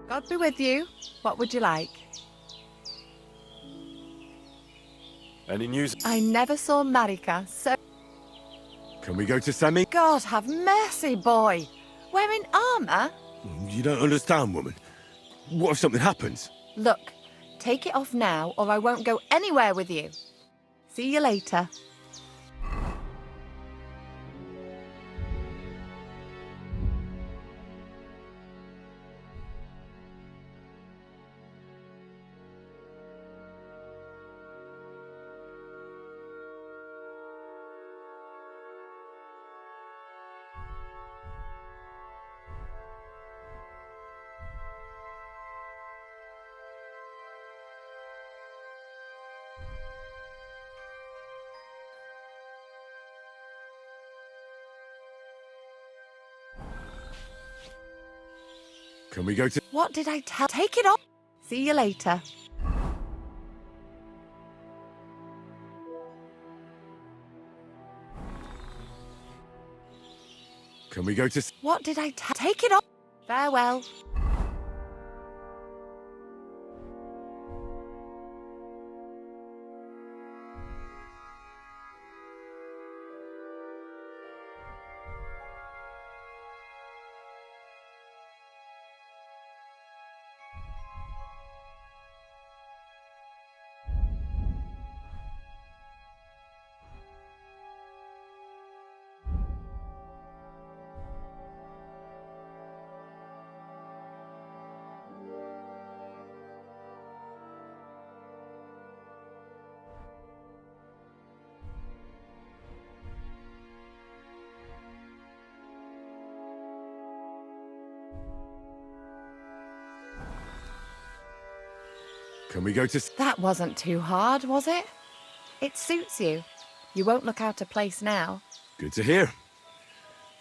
God be with you. What would you like? Any news? I never saw Marika, so... Can we go to Sammy? God have mercy, boy. Wearing armour? You don't understand, woman. What if something happens? Look, take it off now or I won't go anywhere with you. See you later. Can we go to... What did I tell? Take it off. See you later. Can we go to... What did I tell? Take it off. Farewell. Can we go to... That wasn't too hard, was it? It suits you. You won't look out of place now. Good to hear.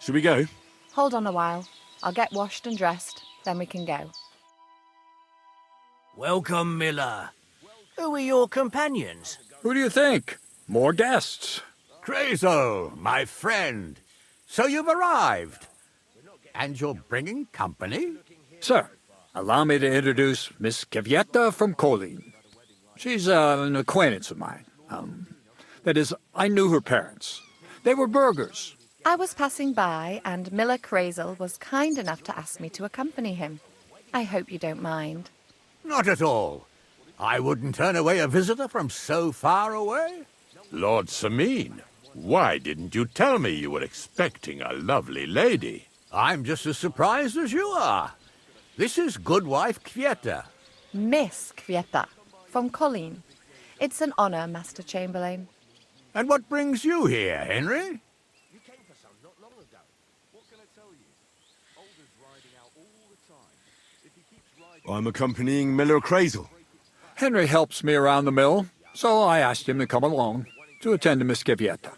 Should we go? Hold on a while. I'll get washed and dressed, then we can go. Welcome, Miller. Who are your companions? Who do you think? More guests. Crazo, my friend. So you've arrived. And you're bringing company? Sir, allow me to introduce Miss Kvieta from Kolin. She's an acquaintance of mine. That is, I knew her parents. They were burghers. I was passing by and Miller Crazel was kind enough to ask me to accompany him. I hope you don't mind. Not at all. I wouldn't turn away a visitor from so far away. Lord Sameen, why didn't you tell me you were expecting a lovely lady? I'm just as surprised as you are. This is Goodwife Kvieta. Miss Kvieta, from Colleen. It's an honour, Master Chamberlain. And what brings you here, Henry? I'm accompanying Miller Crazel. Henry helps me around the mill, so I asked him to come along to attend to Miss Kvieta.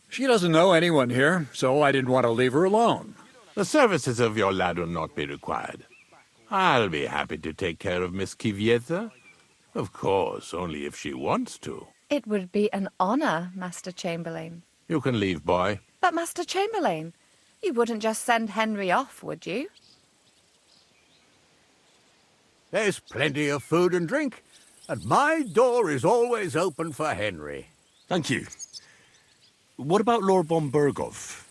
She doesn't know anyone here, so I didn't want to leave her alone. The services of your lad will not be required. I'll be happy to take care of Miss Kvieta. Of course, only if she wants to. It would be an honour, Master Chamberlain. You can leave, boy. But, Master Chamberlain, you wouldn't just send Henry off, would you? There's plenty of food and drink, and my door is always open for Henry. Thank you. What about Lord von Berghoff?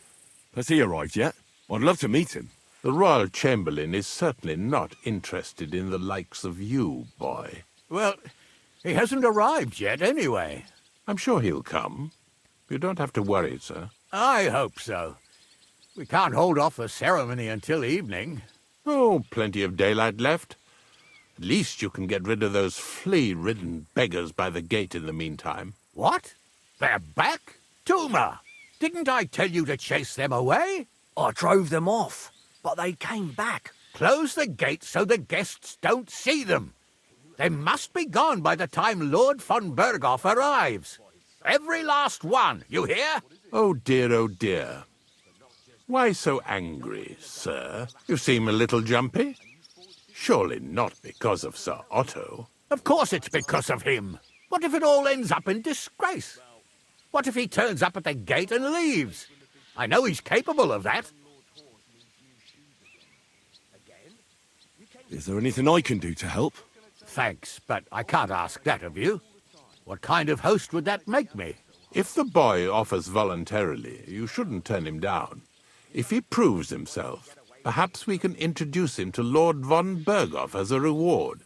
Has he arrived yet? I'd love to meet him. The Royal Chamberlain is certainly not interested in the likes of you, boy. Well, he hasn't arrived yet anyway. I'm sure he'll come. You don't have to worry, sir. I hope so. We can't hold off the ceremony until evening. Oh, plenty of daylight left. At least you can get rid of those flea-ridden beggars by the gate in the meantime. What? They're back? Tuma, didn't I tell you to chase them away? I drove them off, but they came back. Close the gate so the guests don't see them. They must be gone by the time Lord von Berghoff arrives. Every last one, you hear? Oh dear, oh dear. Why so angry, sir? You seem a little jumpy. Surely not because of Sir Otto. Of course it's because of him. What if it all ends up in disgrace? What if he turns up at the gate and leaves? I know he's capable of that. Is there anything I can do to help? Thanks, but I can't ask that of you. What kind of host would that make me? If the boy offers voluntarily, you shouldn't turn him down. If he proves himself, perhaps we can introduce him to Lord von Berghoff as a reward.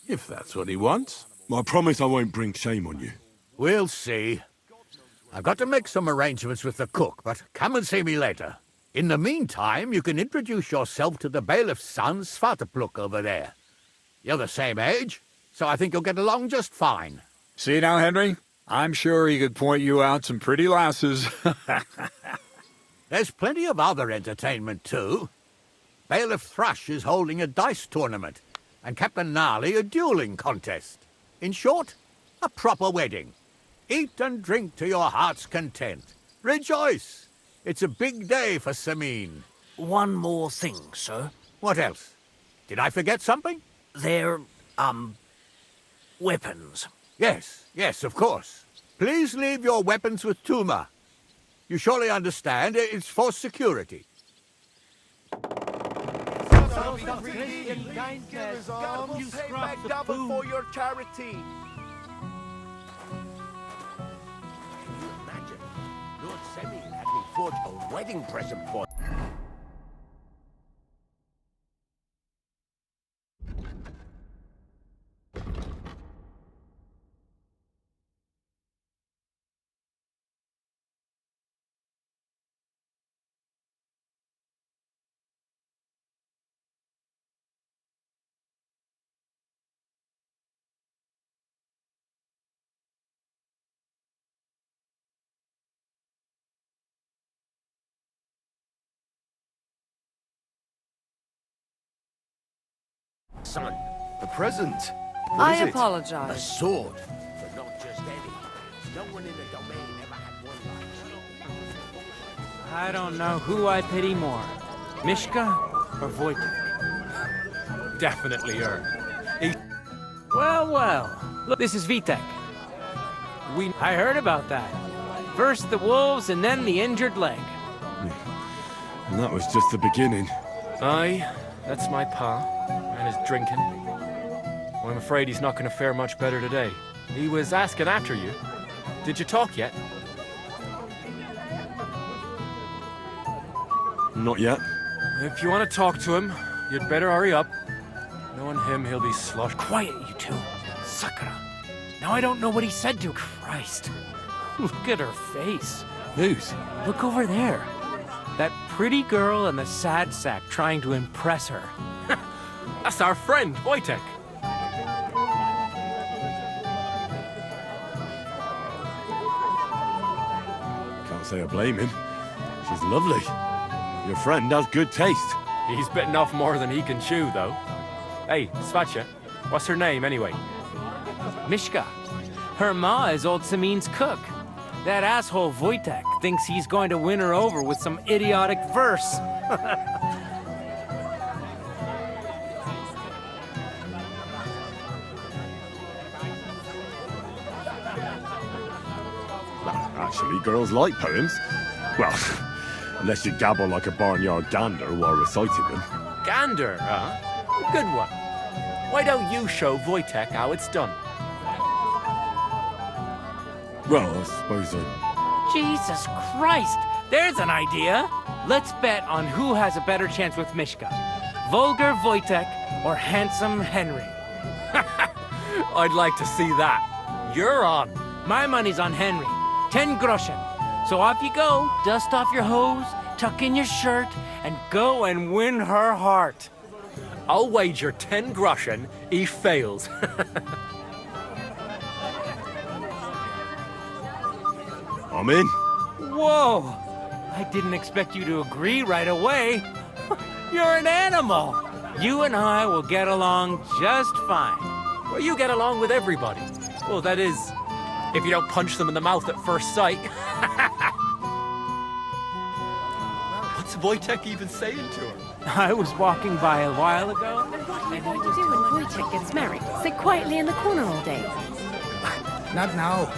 If that's what he wants. I promise I won't bring shame on you. We'll see. I've got to make some arrangements with the cook, but come and see me later. In the meantime, you can introduce yourself to the bailiff's son, Svartepluk, over there. You're the same age, so I think you'll get along just fine. See now, Henry? I'm sure he could point you out some pretty lasses. There's plenty of other entertainment, too. Bailiff Thrush is holding a dice tournament, and Captain Gnarly a dueling contest. In short, a proper wedding. Eat and drink to your heart's content. Rejoice! It's a big day for Sameen. One more thing, sir. What else? Did I forget something? They're, weapons. Yes, of course. Please leave your weapons with Tuma. You surely understand it's for security. You pay double for your charity. Can you imagine? Lord Sameen had me forge a wedding present for son. A present. I is it? A apologize. sword, but not just any. No one in the domain ever had one like it. I don't know who I pity more, Mishka or Wojtek. Definitely her. Well. Look, this is Vitek. I heard about that. First the wolves and then the injured leg. And that was just the beginning. Aye, that's my pa, and his drinking. Well, I'm afraid he's not going to fare much better today. He was asking after you. Did you talk yet? Not yet. If you want to talk to him, you'd better hurry up. Knowing him, he'll be sloshed. Quiet, you two. Sakura. Now I don't know what he said to Christ. Look at her face. Whose? Look over there. That pretty girl and the sad sack trying to impress her. That's our friend, Wojtek. Can't say I blame him. She's lovely. Your friend has good taste. He's bitten off more than he can chew, though. Hey, Svatcha, what's her name, anyway? Mishka. Her ma is old Sameen's cook. That asshole Wojtek thinks he's going to win her over with some idiotic verse. Actually, girls like poems. Well, unless you gabble like a barnyard gander while reciting them. Gander, huh? Good one. Why don't you show Wojtek how it's done? Well, I suppose I... Jesus Christ! There's an idea! Let's bet on who has a better chance with Mishka. Vulgar Wojtek or handsome Henry. I'd like to see that. You're on. My money's on Henry. 10 groschen. So off you go, dust off your hose, tuck in your shirt, and go and win her heart. I'll wager 10 groschen he fails. I'm in. Whoa! I didn't expect you to agree right away. You're an animal. You and I will get along just fine. Well, you get along with everybody. Well, that is, if you don't punch them in the mouth at first sight. What's Wojtek even saying to her? I was walking by a while ago. What are you going to do when Wojtek gets married? Sit quietly in the corner all day? Not now.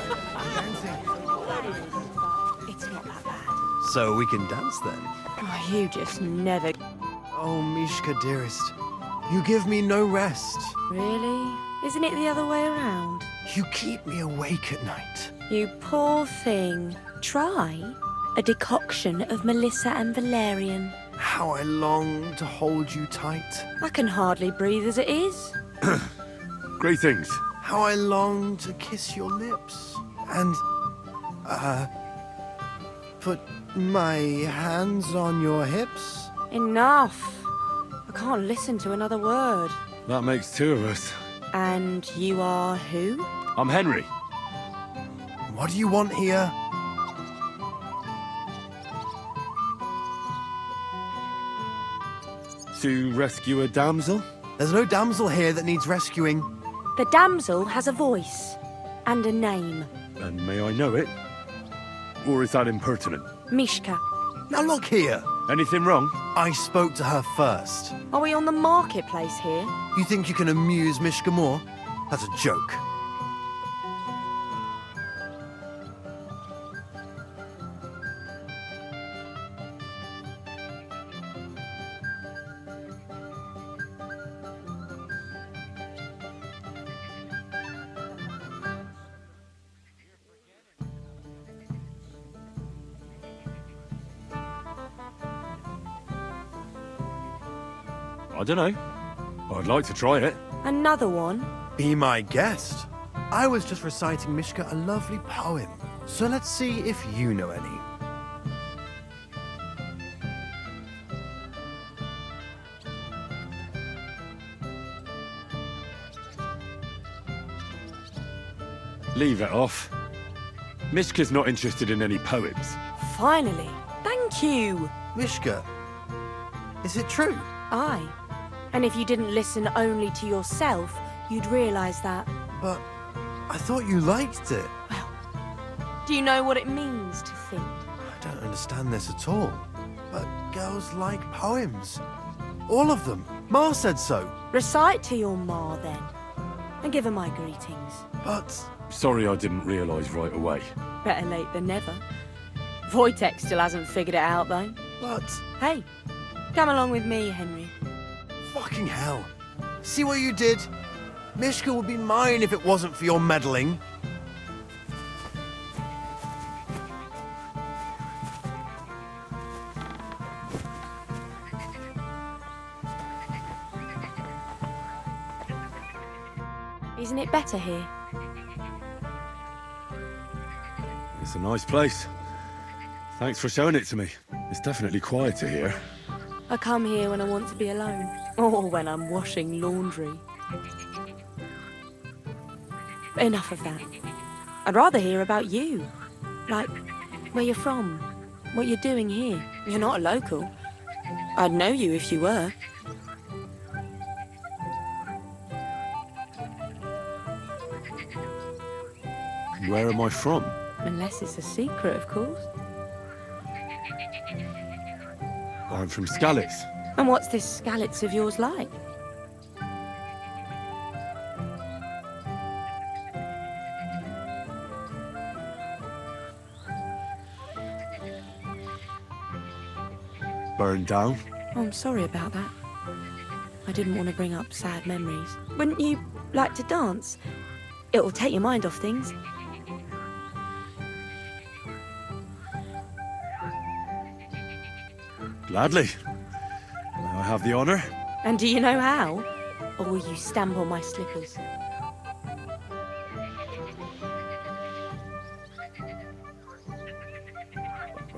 It's not that bad. So we can dance then. Oh, you just never... Oh, Mishka, dearest. You give me no rest. Really? Isn't it the other way around? You keep me awake at night. You poor thing. Try a decoction of Melissa and valerian. How I long to hold you tight. I can hardly breathe as it is. Greetings. How I long to kiss your lips. And, put my hands on your hips. Enough. I can't listen to another word. That makes two of us. And you are who? I'm Henry. What do you want here? To rescue a damsel? There's no damsel here that needs rescuing. The damsel has a voice and a name. And may I know it? Or is that impertinent? Mishka. Now look here. Anything wrong? I spoke to her first. Are we on the marketplace here? You think you can amuse Mishka more? That's a joke. I don't know. I'd like to try it. Another one? Be my guest. I was just reciting Mishka a lovely poem. So let's see if you know any. Leave it off. Mishka's not interested in any poems. Finally. Thank you. Mishka, is it true? Aye. And if you didn't listen only to yourself, you'd realise that. But I thought you liked it. Well, do you know what it means to think? I don't understand this at all. But girls like poems. All of them. Ma said so. Recite to your ma, then. And give her my greetings. But... Sorry I didn't realise right away. Better late than never. Wojtek still hasn't figured it out, though. But... Hey, come along with me, Henry. Fucking hell. See what you did? Mishka would be mine if it wasn't for your meddling. Isn't it better here? It's a nice place. Thanks for showing it to me. It's definitely quieter here. I come here when I want to be alone. Or when I'm washing laundry. But enough of that. I'd rather hear about you. Like, where you're from. What you're doing here. You're not a local. I'd know you if you were. Where am I from? Unless it's a secret, of course. I'm from Skalitz. And what's this Skalitz of yours like? Burned down. Oh, I'm sorry about that. I didn't want to bring up sad memories. Wouldn't you like to dance? It'll take your mind off things. Gladly. May I have the honour? And do you know how? Or will you stamp on my slippers?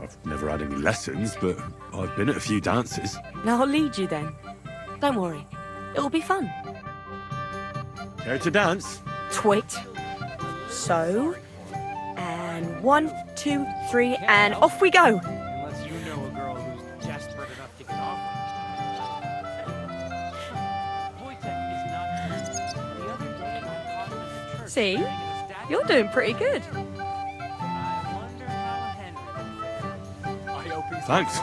I've never had any lessons, but I've been at a few dances. Now I'll lead you then. Don't worry. It'll be fun. Care to dance? Twit. So. And 1, 2, 3, and off we go. Unless you know a girl who's desperate enough to get off. Wojtek is not. The other day I caught him at the church. See? You're doing pretty good. I wonder how Henry. I hope he's Thanks.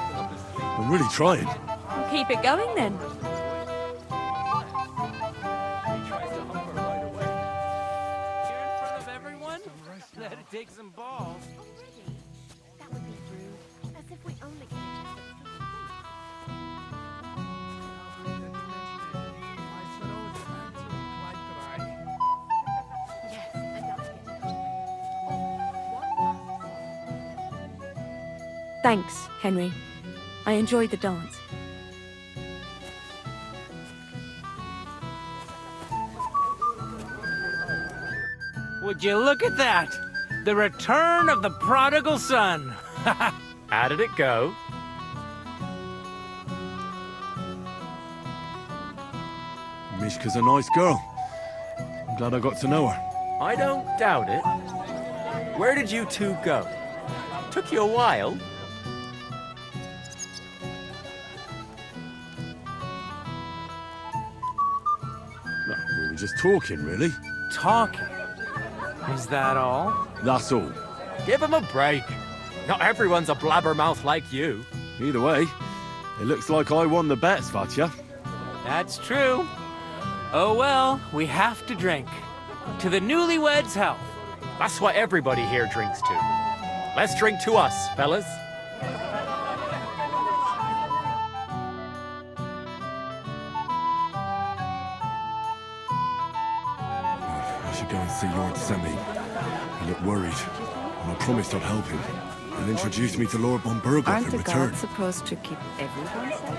I'm really trying. We'll keep it going then. He tries to hump her right away. Here in front of everyone? That'd take some balls. That would be rude. As if we only get a chance at Thanks, Henry. I enjoyed the dance. Would you look at that? The return of the prodigal son. How did it go? Mishka's a nice girl. I'm glad I got to know her. I don't doubt it. Where did you two go? Took you a while. No, we were just talking, really. Talking. Is that all? That's all. Give him a break. Not everyone's a blabbermouth like you. Either way, it looks like I won the bet, Svatya. That's true. Oh well, we have to drink. To the newlyweds' health. That's what everybody here drinks to. Let's drink to us, fellas. I should go and see Lord Semi. He looked worried, and I promised I'd help him. He'll introduce me to Lord von Burgov Aren't in the return. gods supposed to keep everyone safe?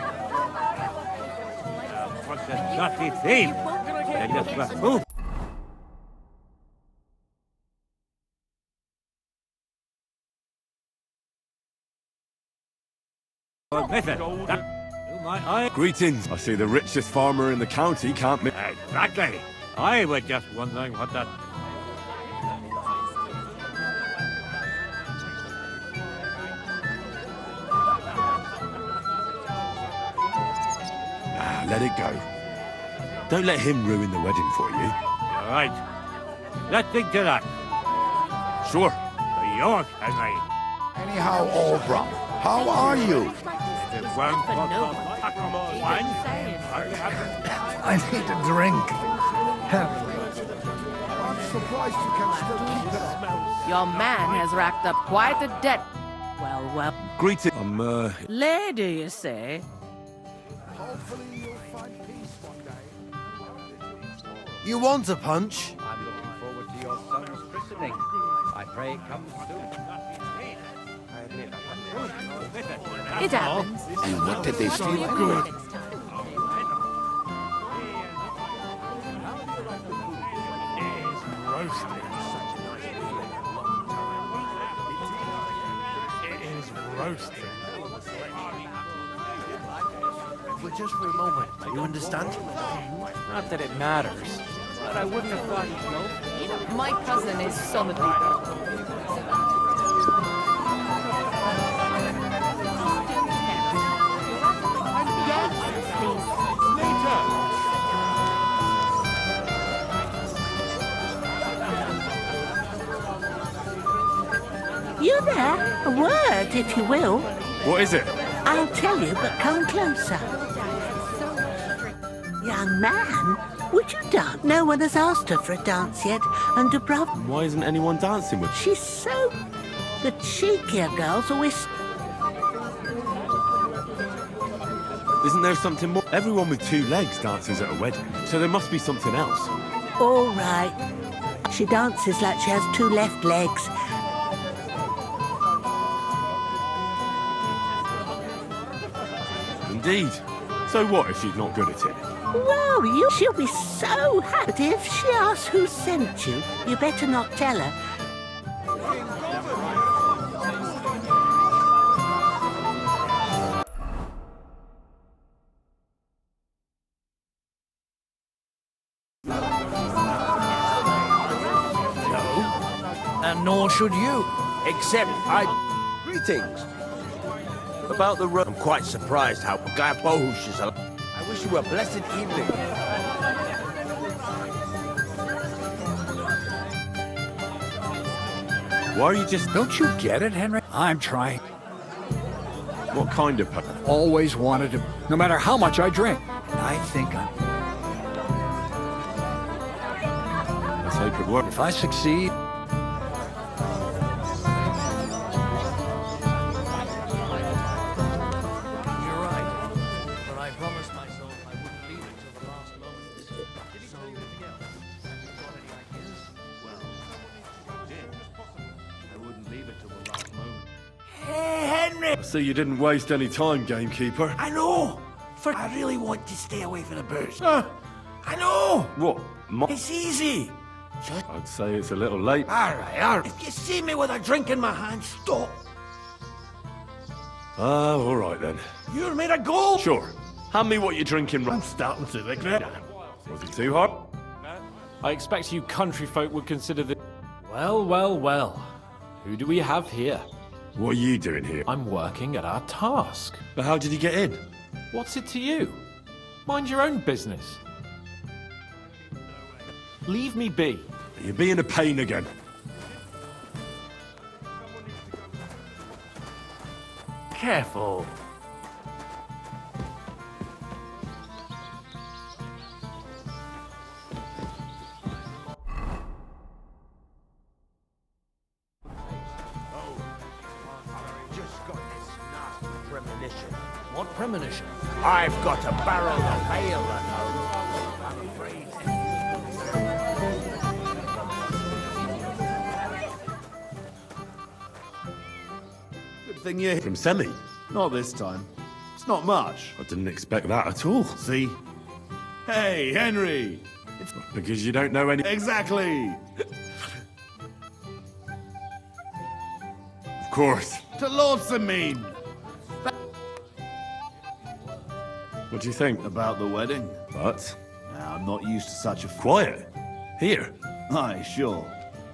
Greetings. I see the richest farmer in the county can't miss. Exactly. I was just wondering what that... Let it go. Don't let him ruin the wedding for you. You're right. Let's think to that. Sure. To York, Henry. Anyhow, Albram, how are you? I need a drink. I'm surprised you can still keep it up. Your man has racked up quite a debt. Well, well. Greetings. Lady, you say? Hopefully you'll find peace one day. You want a punch? I'm looking forward to your son's christening. I pray it comes soon. It happens. And what did they steal? Good. But just for a moment, you understand? Not that it matters. But I wouldn't have thought you'd know. My cousin is solidly You there? A word, if you will. What is it? I'll tell you, but come closer. Young man, would you dance? No one has asked her for a dance yet, and Dubrovka... Why isn't anyone dancing with She's so... The cheekier girls always... Isn't there something more? Everyone with two legs dances at a wedding, so there must be something else. All right. She dances like she has two left legs. Indeed. So what if she's not good at it? Well, she'll be so happy if she asks who sent you. You better not tell her. And nor should you. Except Greetings. about the road. I'm quite surprised how Gabosh is alive. I wish you a blessed evening. Why are you just... Don't you get it, Henry? I'm trying. What kind of... Always wanted to, no matter how much I drink. I think I'm... Let's hope it works. If I succeed... Hey, Henry! it. I see you didn't waste any time, gamekeeper. I know. I really want to stay away from the birds. I know. What? It's easy. I'd say it's a little late. All right. If you see me with a drink in my hand, stop. Oh, all right then. You're made of gold. Sure. Hand me what you're drinking. I'm starting to regret it. Was it too hard? I expect you country folk would consider this. Well, well, well. Who do we have here? What are you doing here? I'm working at our task. But how did you get in? What's it to you? Mind your own business. Leave me be. You're being a pain again. Careful. What premonition? I've got a barrel of ale at home. I'm afraid. Good thing you're here. From Semi? Not this time. It's not much. I didn't expect that at all. See? Hey, Henry! It's Because you don't know any... exactly! Of course. To Lord Samin! What do you think? About the wedding? But... Now, I'm not used to such a... Quiet. Here. Aye, sure.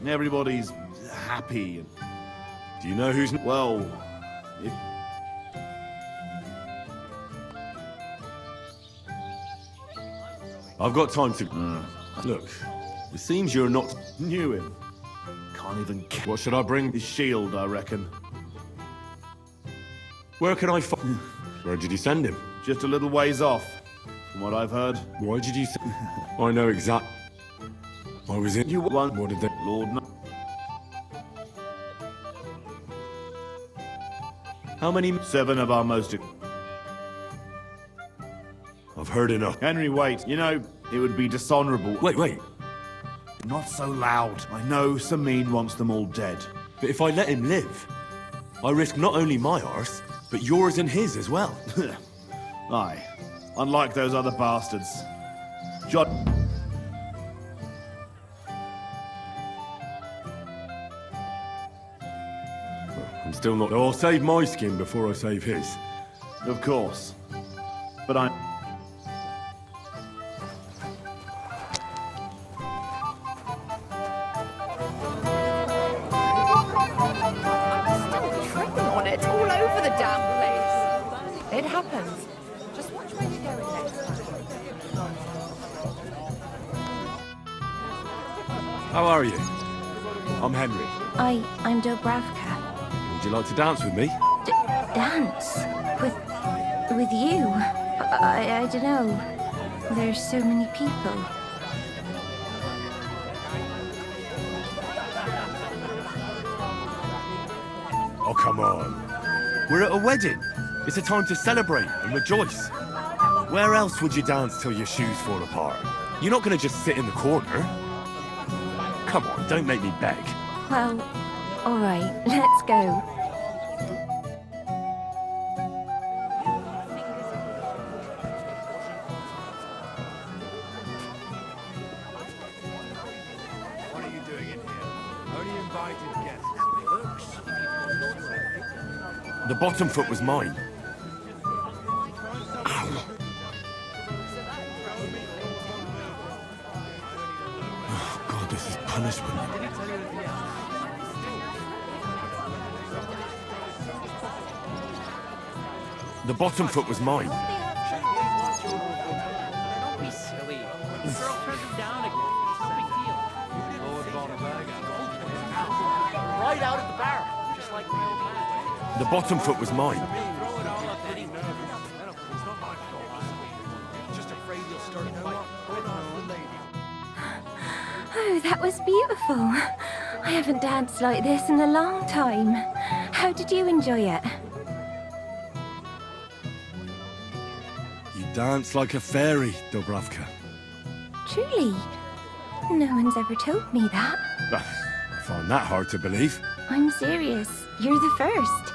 Everybody's happy and... Do you know who's... Well... If... I've got time to... Look, it seems you're not... Knew him. Can't even... What should I bring? His shield, I reckon. Where can I find... Where did you send him? Just a little ways off, from what I've heard. Why did you... I know exact... I was in... You want... What did they... Lord... No. How many... 7 of our most... I've heard enough. Henry, wait. You know, it would be dishonorable... Wait. Not so loud. I know Samin wants them all dead. But if I let him live, I risk not only my arse, but yours and his as well. Aye. Unlike those other bastards. John... I'm still not... I'll save my skin before I save his. Of course. But I'm... On it all over the damn place. It happens. Just watch where you're going next time. How are you? I'm Henry. I'm Dobravka. Would you like to dance with me? Dance? With you? I don't know. There's so many people. Oh, come on. We're at a wedding. It's a time to celebrate and rejoice. Where else would you dance till your shoes fall apart? You're not going to just sit in the corner. Come on, don't make me beg. Well, all right, let's go. What are you doing in here? Only invited guests. The bottom foot was mine. Ow. Oh, God, this is punishment. The bottom foot was mine. Don't be silly. The girl turned him down again. It's no big deal. Right out at the bar, just like my old man. The bottom foot was mine. Throw it all up that he knows. It's not my fault. Just afraid you'll start a fight. Oh, that was beautiful. I haven't danced like this in a long time. How did you enjoy it? You dance like a fairy, Dobravka. Truly? No one's ever told me that. I find that hard to believe. I'm serious. You're the first.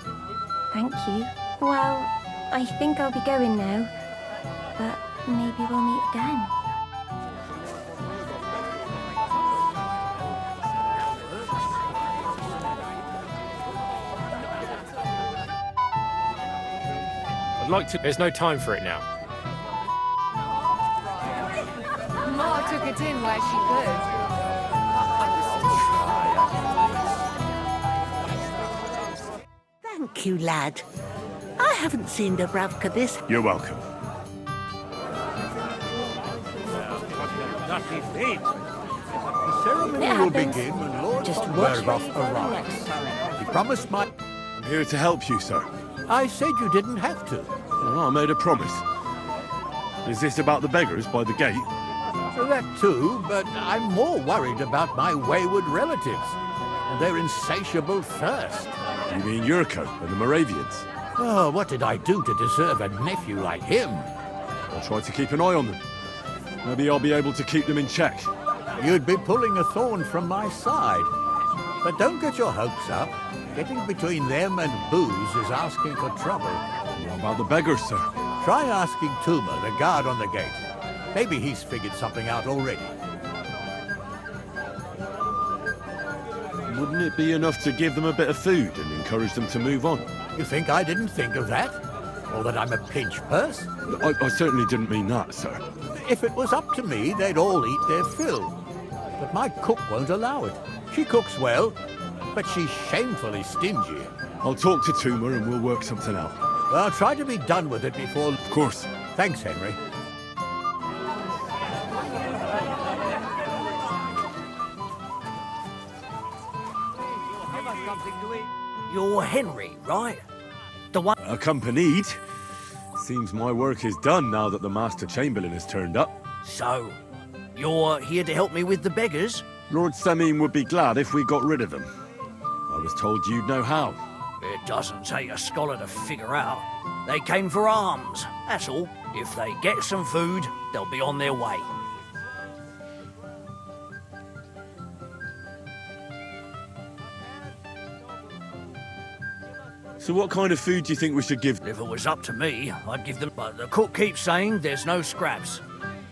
thank you. Well, I think I'll be going now. But maybe we'll meet again. I'd like to... There's no time for it now. Ma took it in where she could. Thank you, lad. I haven't seen Dubravka this... You're welcome. The ceremony will begin when Lord Bergoff arrives. He promised my... I'm here to help you, sir. I said you didn't have to. Well, I made a promise. Is this about the beggars by the gate? That too, but I'm more worried about my wayward relatives and their insatiable thirst. You mean Yurko and the Moravians? Oh, what did I do to deserve a nephew like him? I'll try to keep an eye on them. Maybe I'll be able to keep them in check. You'd be pulling a thorn from my side. But don't get your hopes up. Getting between them and booze is asking for trouble. What about the beggars, sir? Try asking Tuma, the guard on the gate. Maybe he's figured something out already. Wouldn't it be enough to give them a bit of food and encourage them to move on? You think I didn't think of that? Or that I'm a pinch purse? I certainly didn't mean that, sir. If it was up to me, they'd all eat their fill. But my cook won't allow it. She cooks well, but she's shamefully stingy. I'll talk to Tuma and we'll work something out. Well, try to be done with it before... Of course. Thanks, Henry. You're Henry, right? The one... Accompanied. Seems my work is done now that the Master Chamberlain has turned up. So, you're here to help me with the beggars? Lord Semin would be glad if we got rid of them. I was told you'd know how. It doesn't take a scholar to figure out. They came for alms, that's all. If they get some food, they'll be on their way. So what kind of food do you think we should give? If it was up to me, I'd give them... But the cook keeps saying there's no scraps.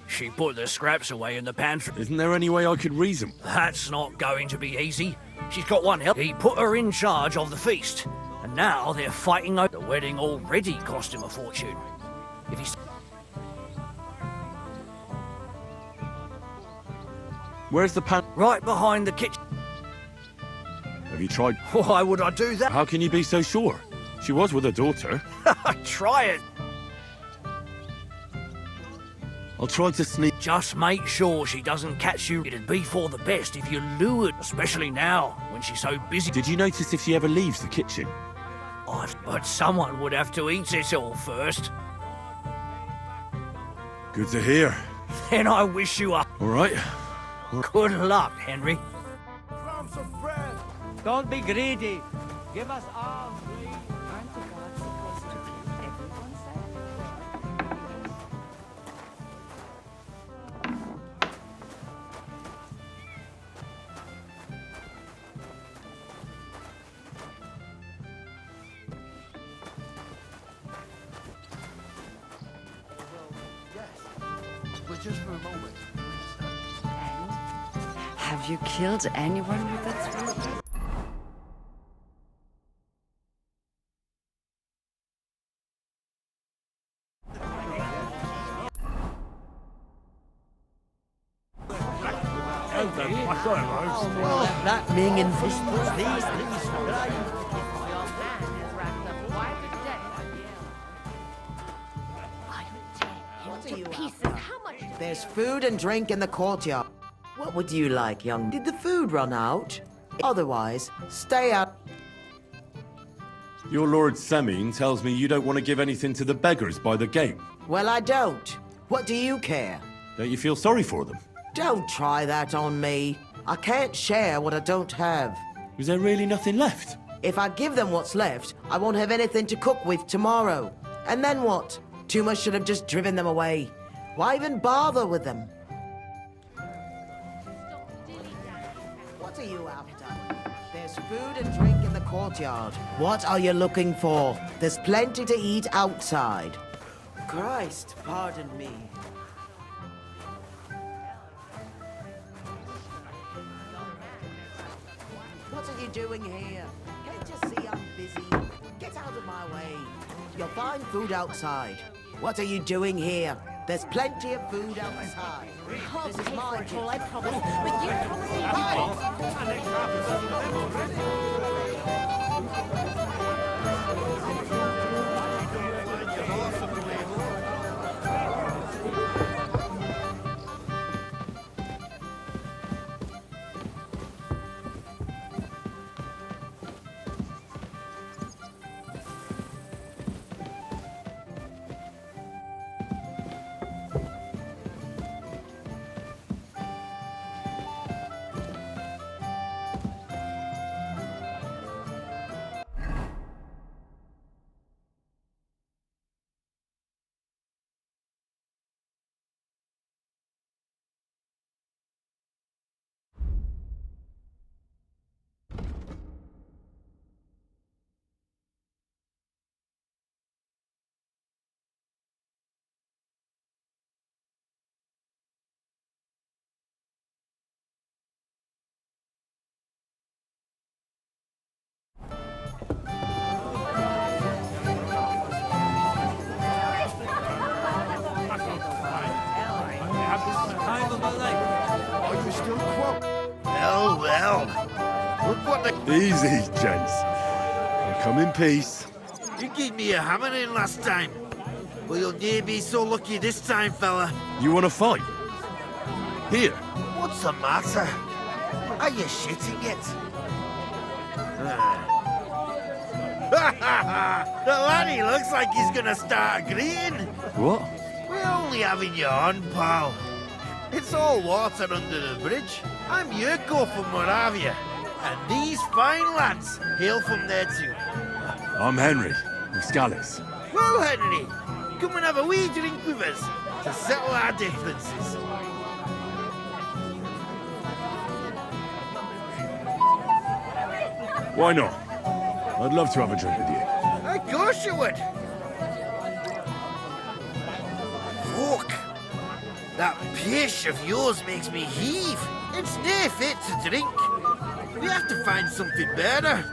She put the scraps away in the pantry. Isn't there any way I could reason? That's not going to be easy. She's got one help. He put her in charge of the feast. And now they're fighting over... The wedding already cost him a fortune. If he's... Where's the pan? Right behind the kitchen. Have you tried? Why would I do that? How can you be so sure? She was with her daughter. Try it. I'll try to sneak. Just make sure she doesn't catch you. It'd be for the best if you lured, especially now, when she's so busy. Did you notice if she ever leaves the kitchen? But someone would have to eat it all first. Good to hear. Then I wish you a... All right. Good luck, Henry. Crumbs of bread. Don't be greedy. Give us alms, please. Aren't the gods supposed to feed everyone, sir? But just for a moment. Have you killed anyone with that sword? That Ming and Fistles, these There's food and drink in the courtyard. What would you like, young? Did the food run out? Otherwise, stay out. Your Lord Semin tells me you don't want to give anything to the beggars by the gate. Well, I don't. What do you care? Don't you feel sorry for them? Don't try that on me. I can't share what I don't have. Is there really nothing left? If I give them what's left, I won't have anything to cook with tomorrow. And then what? Tuma should have just driven them away. Why even bother with them? What are you after? There's food and drink in the courtyard. What are you looking for? There's plenty to eat outside. Christ, pardon me. What are you doing here? Can't you see I'm busy? Get out of my way. You'll find food outside. What are you doing here? There's plenty of food outside. This is my kitchen. I promise. But you promised Are you still quo? Well, well. Look what the... Easy, gents. I come in peace. You gave me a hammering last time. Well, you'll near be so lucky this time, fella. You want to fight? Here. What's the matter? Are you shitting it? The laddie looks like he's gonna start agreeing. What? We're only having you on, pal. It's all water under the bridge. I'm Yurko from Moravia, and these fine lads hail from there too. I'm Henry, from Scallis. Well, Henry, come and have a wee drink with us to settle our differences. Why not? I'd love to have a drink with you. Of course you would. Fuck. That pish of yours makes me heave. It's near fit to drink. We have to find something better.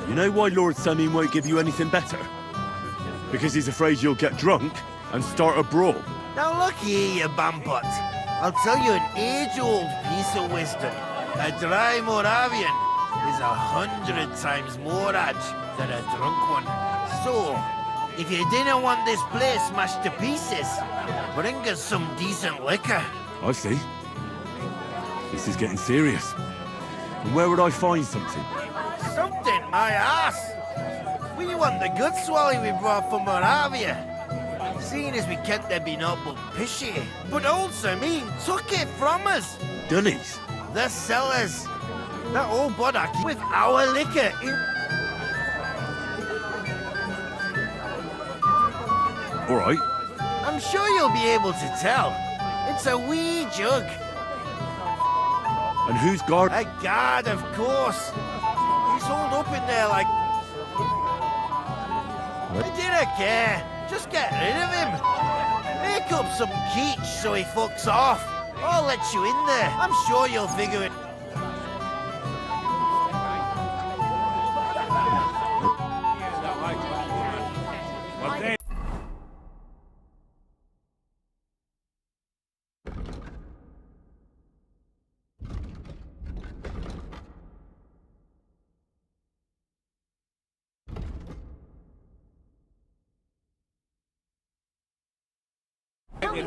You know why Lord Samin won't give you anything better? Because he's afraid you'll get drunk and start a brawl. Now look here, you bampot. I'll tell you an age-old piece of wisdom. A dry Moravian is 100 times more edge than a drunk one. So, if you didn't want this place smashed to pieces, bring us some decent liquor. I see. This is getting serious. And where would I find something? Something, my ass. We want the good swally we brought from Moravia. Seeing as we can't there be no but pishy, but also mean took it from us. Dunnies? The sellers. That old boddock with our liquor in... All right. I'm sure you'll be able to tell. It's a wee jug. And who's guard? A guard, of course. He's holed up in there like... I didn't care. Just get rid of him. Make up some keech so he fucks off. I'll let you in there. I'm sure you'll figure it.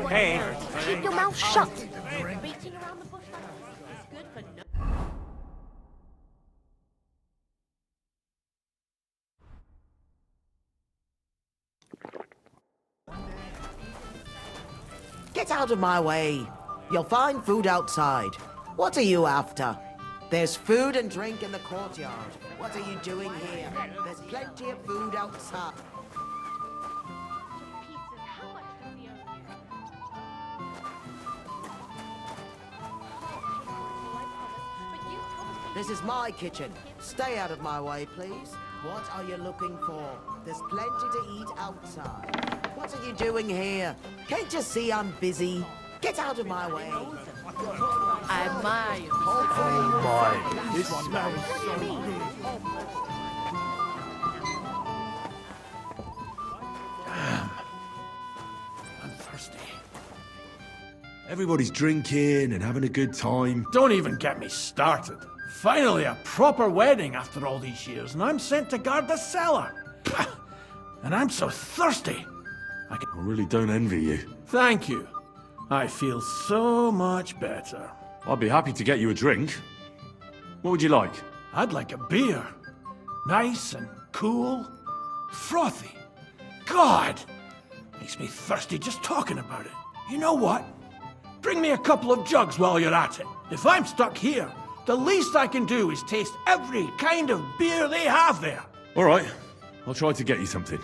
Hey. Keep your mouth shut. Beating around the bush like this is good for no... Get out of my way. You'll find food outside. What are you after? There's food and drink in the courtyard. What are you doing here? There's plenty of food outside. This is my kitchen. Stay out of my way, please. What are you looking for? There's plenty to eat outside. What are you doing here? Can't you see I'm busy? Get out of my way. I admire you. Oh my, this smells so good. Damn. I'm thirsty. Everybody's drinking and having a good time. Don't even get me started. Finally, a proper wedding after all these years, and I'm sent to guard the cellar. And I'm so thirsty. I really don't envy you. Thank you. I feel so much better. I'd be happy to get you a drink. What would you like? I'd like a beer. Nice and cool. Frothy. God! Makes me thirsty just talking about it. You know what? Bring me a couple of jugs while you're at it. If I'm stuck here, the least I can do is taste every kind of beer they have there. All right. I'll try to get you something.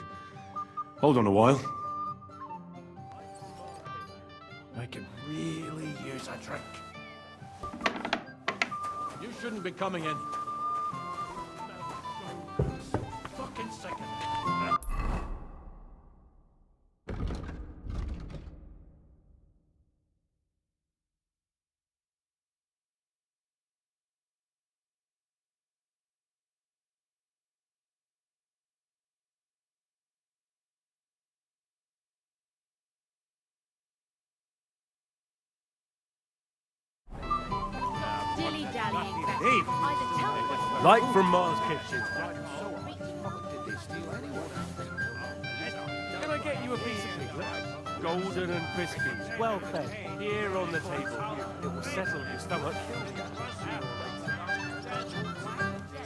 Hold on a while. I could really use a drink. You shouldn't be coming in. So fucking sick of it. Dilly-dallying. Dave. Either tell me what Like from Mars Kitchen. Can I get you a piece of piglet? Golden and crispy, well fed, here on the table. It will settle your stomach.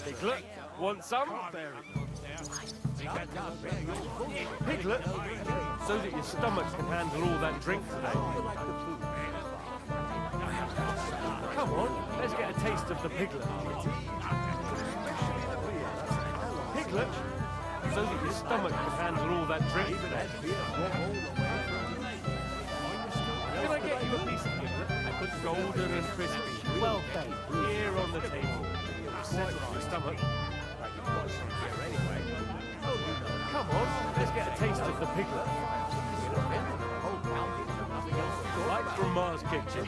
Piglet, want some? Piglet, so that your stomach can handle all that drink today. Come on, let's get a taste of the piglet. Piglet, so that your stomach can handle all that drink today. Can I get you a piece of piglet? Golden and crispy, well fed, here on the table. Settle your stomach. Come on, let's get a taste of the piglet. Right from Mars Kitchen.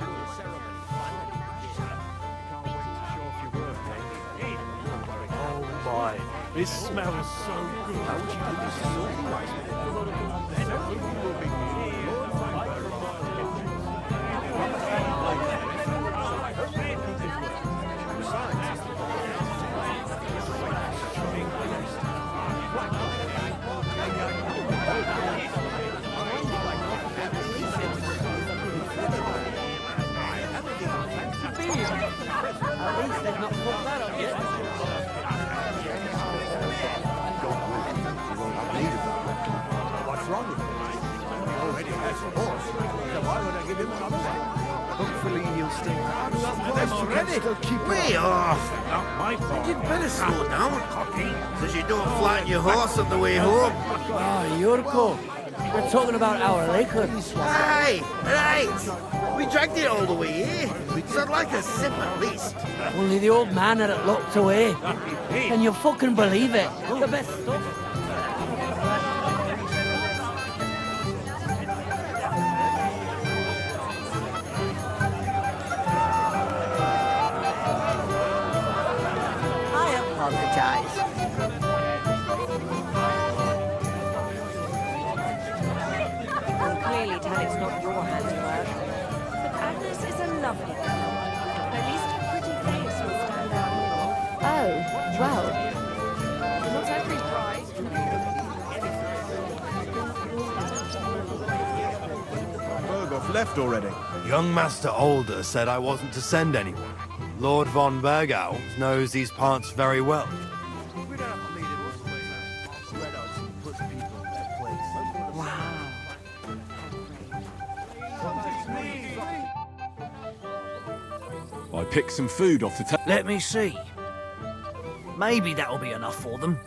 Oh my, this smells so good. At least they've not put that on yet. What's wrong with him? He already has a horse, so why would I give him something? Hopefully you'll stay around. Them already? Way off. Not my fault. You'd better slow down, Cocky, so you don't flatten your horse on the way home. Oh, Yurko. We're talking about our liquor. Aye, right. We dragged it all the way here, so I'd like a sip at least. Only the old man had it locked away. Can you fucking believe it? The best stuff. I apologize. Well, clearly Tannick's not your handiwork. But Agnes is a lovely girl. At least her pretty face will stand out more. Oh, well. Not every prize can Berghoff left already. Young Master Older said I wasn't to send anyone. Lord von Bergau knows these parts very well. We don't have to lead him this way. Red Oaks puts people in their place. Wow. I picked some food off the table. Let me see. Maybe that'll be enough for them.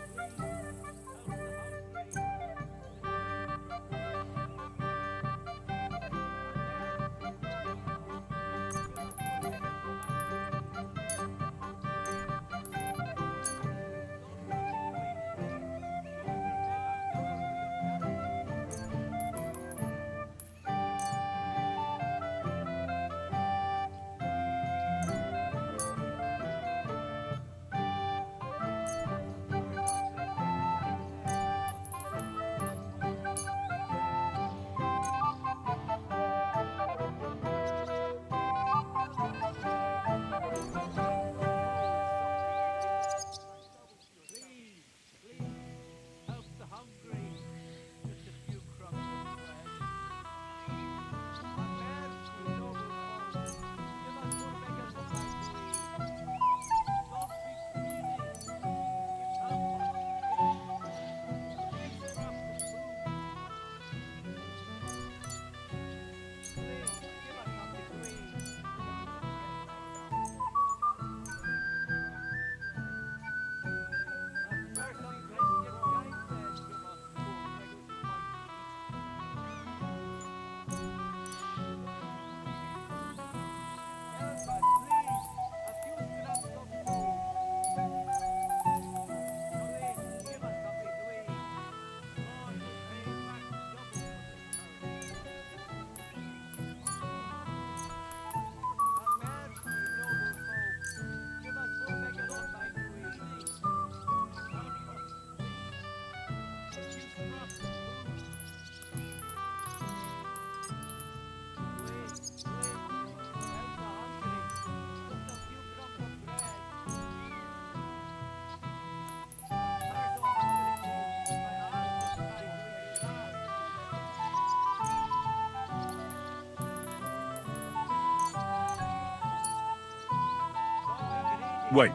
Wait,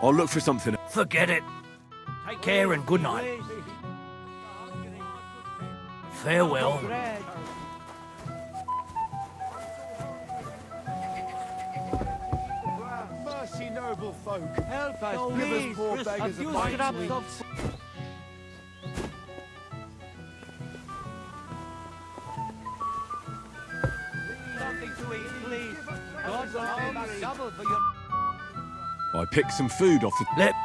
I'll look for something. Forget it. Take care and good night. Farewell. Mercy, noble folk. Help us, Don't give us please. poor beggars a bite to eat. Something to eat, please. God will pay back double for your... I picked some food off the... Let...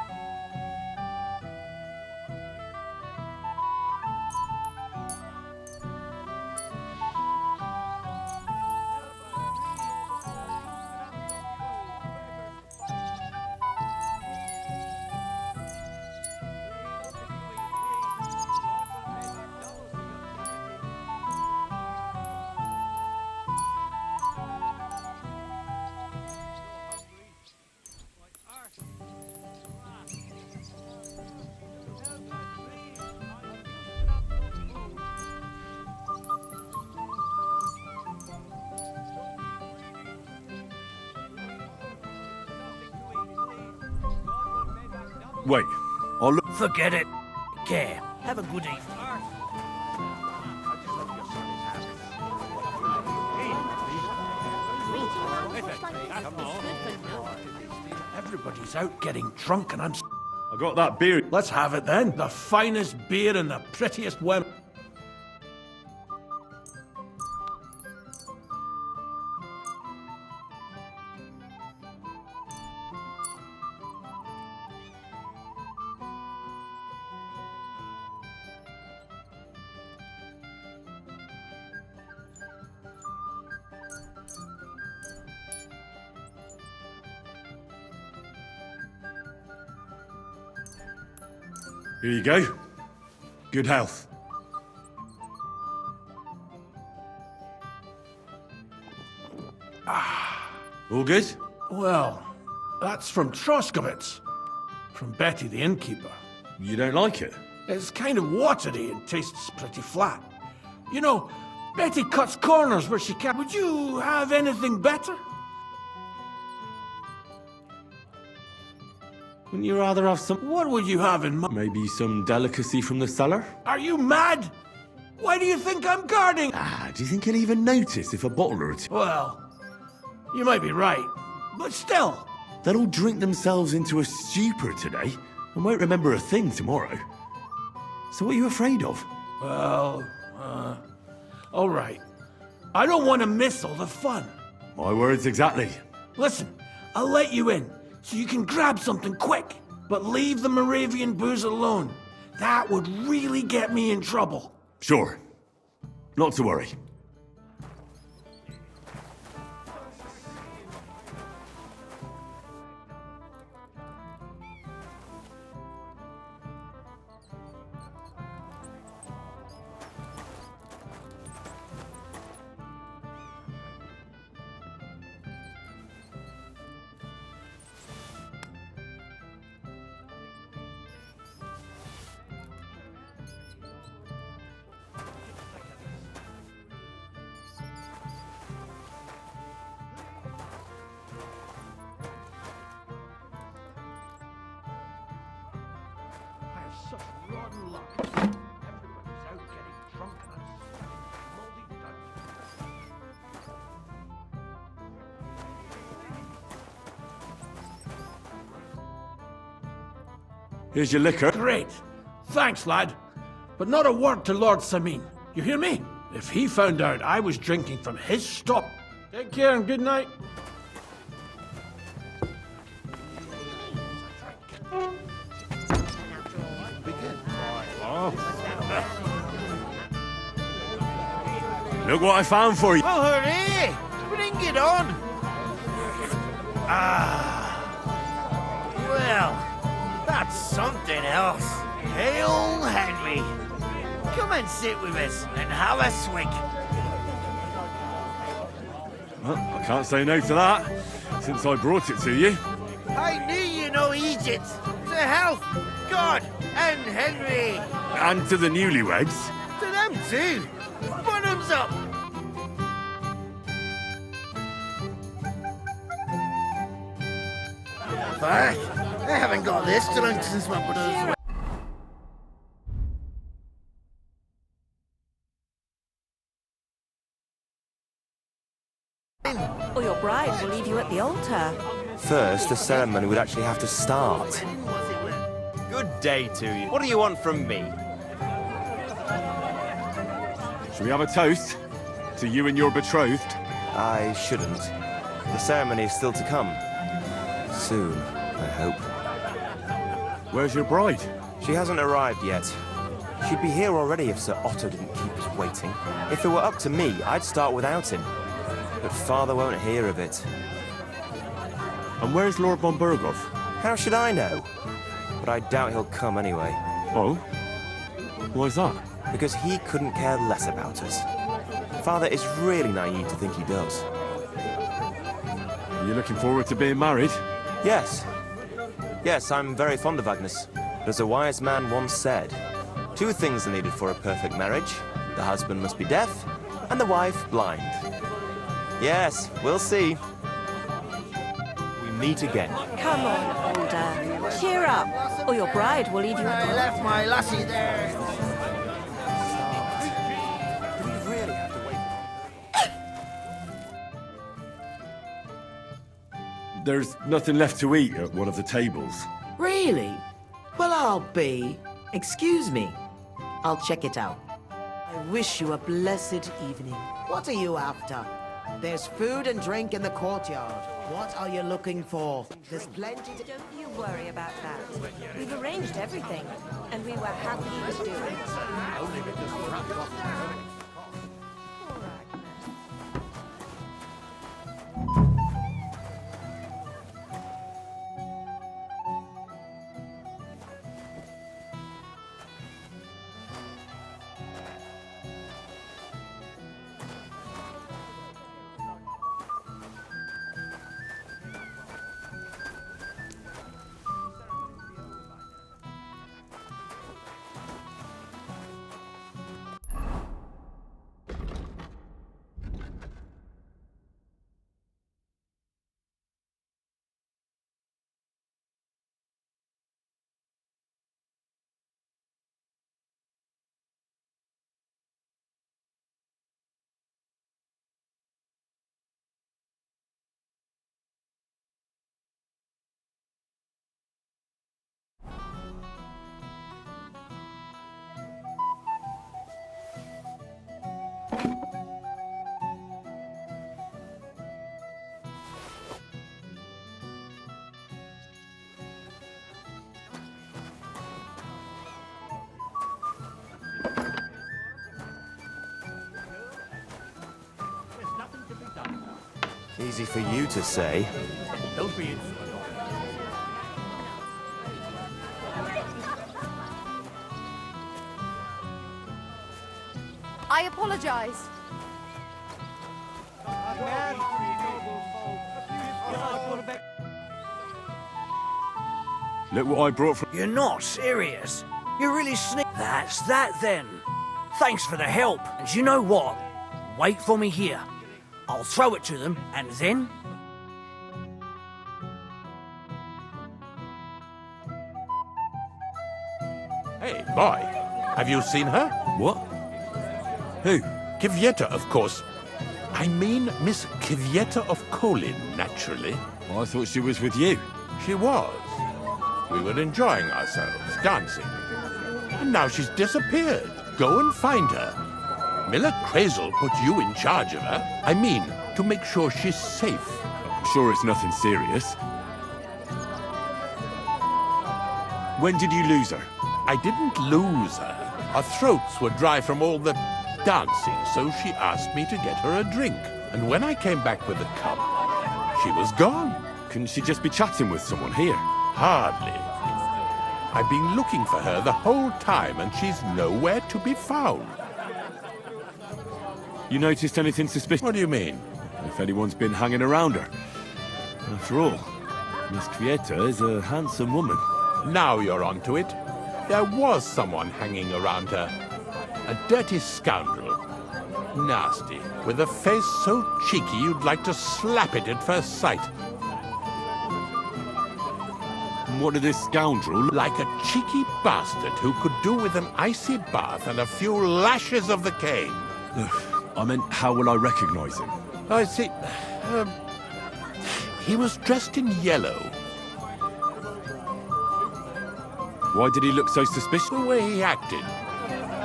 Wait, I'll look... Forget it. Care. Have a good evening. Everybody's out getting drunk and I got that beer. Let's have it then. The finest beer and the prettiest women. Here you go. Good health. All good? Well, that's from Troskowitz. From Betty the innkeeper. You don't like it? It's kind of watery and tastes pretty flat. You know, Betty cuts corners where she can. Would you have anything better? Wouldn't you rather have some... What would you have in mind? Maybe some delicacy from the cellar? Are you mad? Why do you think I'm guarding? Do you think he'll even notice if a bottle or two... Well, you might be right, but still. They'll all drink themselves into a stupor today and won't remember a thing tomorrow. So what are you afraid of? Well, all right. I don't want to miss all the fun. My words exactly. Listen, I'll let you in, so you can grab something quick. But leave the Moravian booze alone. That would really get me in trouble. Sure. Not to worry. Such rotten luck. Everybody's out getting drunk and I'm moldy Here's your liquor. Great. Thanks, lad. But not a word to Lord Samin. You hear me? If he found out I was drinking from his stock. Take care and good night. Look what I found for you. Oh, hooray! Bring it on! Well, that's something else. Hail Henry! Come and sit with us and have a swig. Well, I can't say no to that, since I brought it to you. I knew you know Egypt. To health, God, and Henry. And to the newlyweds. To them too. Bottoms up. Fuck! I haven't got this drunk since my brother's wedding. Or your bride will leave you at the altar. First, the ceremony would actually have to start. Good day to you. What do you want from me? Shall we have a toast? To you and your betrothed? I shouldn't. The ceremony is still to come. Soon, I hope. Where's your bride? She hasn't arrived yet. She'd be here already if Sir Otto didn't keep us waiting. If it were up to me, I'd start without him. But Father won't hear of it. And where's Lord von Berghoff? How should I know? But I doubt he'll come anyway. Oh? Why's that? Because he couldn't care less about us. Father is really naive to think he does. Are you looking forward to being married? Yes. Yes, I'm very fond of Agnes. But as a wise man once said, 2 things are needed for a perfect marriage. The husband must be deaf, and the wife blind. Yes, we'll see. We meet again. Come on, Older. Cheer up, or your bride will leave you at the I left my lassie there. Do we really have to wait? There's nothing left to eat at one of the tables. Really? Well, I'll be. Excuse me. I'll check it out. I wish you a blessed evening. What are you after? There's food and drink in the courtyard. What are you looking for? There's plenty to... Don't you worry about that. We've arranged everything, and we were happy to do it. Easy for you to say. Don't be insolent. I apologize. Look what I brought from... You're not serious. You're really That's that then. Thanks for the help. And you know what? Wait for me here. I'll throw it to them, and then... Hey, boy. Have you seen her? What? Who? Kvyetta, of course. I mean Miss Kvyetta of Kolin, naturally. I thought she was with you. She was. We were enjoying ourselves, dancing. And now she's disappeared. Go and find her. Miller Crazel put you in charge of her. I mean, to make sure she's safe. I'm sure it's nothing serious. When did you lose her? I didn't lose her. Our throats were dry from all the dancing, so she asked me to get her a drink. And when I came back with the cup, she was gone. Couldn't she just be chatting with someone here? Hardly. I've been looking for her the whole time, and she's nowhere to be found. You noticed anything suspicious? What do you mean? If anyone's been hanging around her. After all, Miss Kvyetta is a handsome woman. Now you're onto it. There was someone hanging around her. A dirty scoundrel. Nasty. With a face so cheeky you'd like to slap it at first sight. And what did this scoundrel... Like a cheeky bastard who could do with an icy bath and a few lashes of the cane. I meant, how will I recognize him? I see. He was dressed in yellow. Why did he look so suspicious? The way he acted.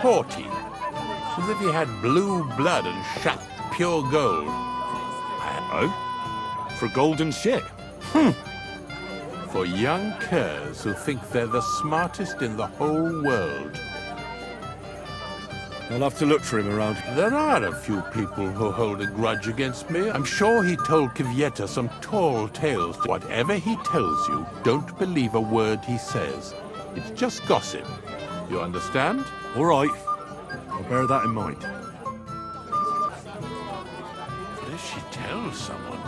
Haughty. As if he had blue blood and shat pure gold. Oh? For golden shit? For young curs who think they're the smartest in the whole world. I'll have to look for him around. There are a few people who hold a grudge against me. I'm sure he told Kvyetta some tall tales. Whatever he tells you, don't believe a word he says. It's just gossip. You understand? All right. I'll bear that in mind. What if she tells someone?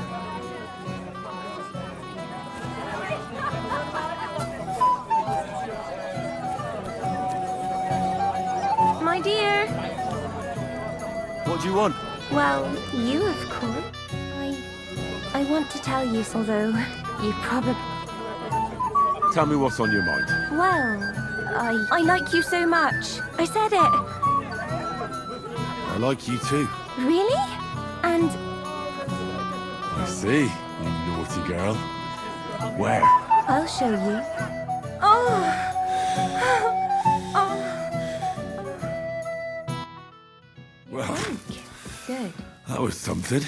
My dear. What do you want? Well, you, of course. I want to tell you, although you probably... Tell me what's on your mind. Well, I like you so much. I said it. I like you too. Really? And... I see, you naughty girl. Where? I'll show you. Oh! Well, Good. that was something.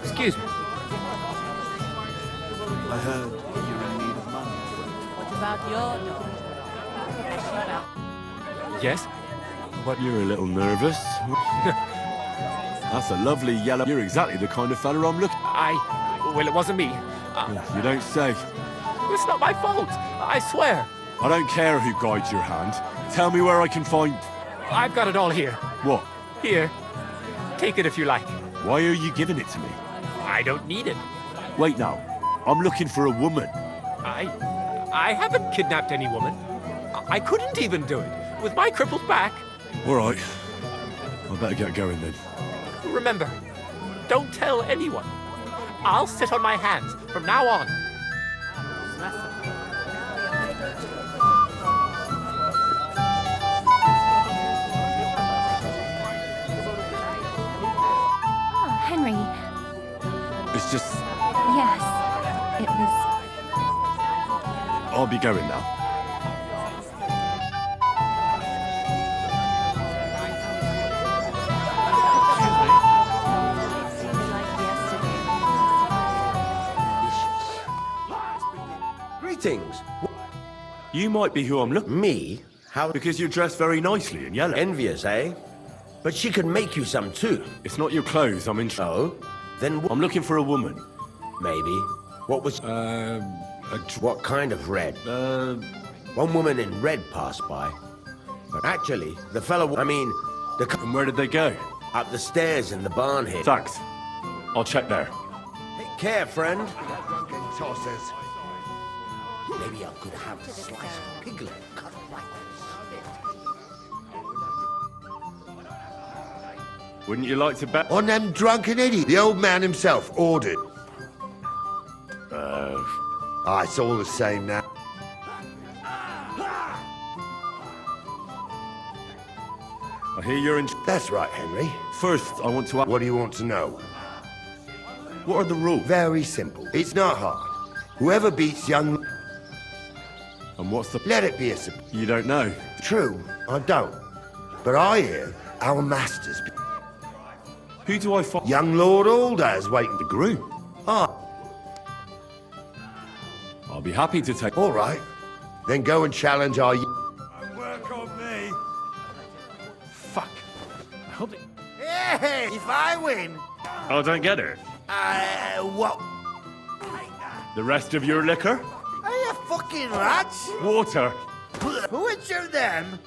Excuse me. I heard you're in need of money. What about your daughter? Yes? What? You're a little nervous. That's a lovely yellow... You're exactly the kind of fella I'm looking... Well, it wasn't me. You don't say. It's not my fault. I swear. I don't care who guides your hand. Tell me where I can find... I've got it all here. What? Here. Take it if you like. Why are you giving it to me? I don't need it. Wait now. I'm looking for a woman. I haven't kidnapped any woman. I couldn't even do it. With my crippled back. All right. I better get going then. Remember, don't tell anyone. I'll sit on my hands from now on. Oh, Henry. It's just... Yes. It was... I'll be going now. Greetings. You might be who I'm looking... Me? How? Because you're dressed very nicely in yellow. Envious, eh? But she can make you some too. It's not your clothes I'm interested. Oh? Then I'm looking for a woman. Maybe. What was... What kind of red? One woman in red passed by. But actually, the fellow... I mean, the... And where did they go? Up the stairs in the barn here. Thanks. I'll check there. Take care, friend. Drunken tossers. Maybe I could have a slice of piglet cut right on the spit. Wouldn't you like to bet? On them drunken idiot. The old man himself ordered. It's all the same now. I hear you're in... That's right, Henry. First, I want to ask... What do you want to know? What are the rules? Very simple. It's not hard. Whoever beats young... And what's the... Let it be a surprise. You don't know? True, I don't. But I hear our masters... Who do I find? Young Lord Alder is waiting. The groom? Ah. I'll be happy to take... All right. Then go and challenge our... Work on me. Fuck. I hope it... Hey, if I were doing? I don't get it. What? The rest of your liquor? Are you fucking rats? Water. Which of them?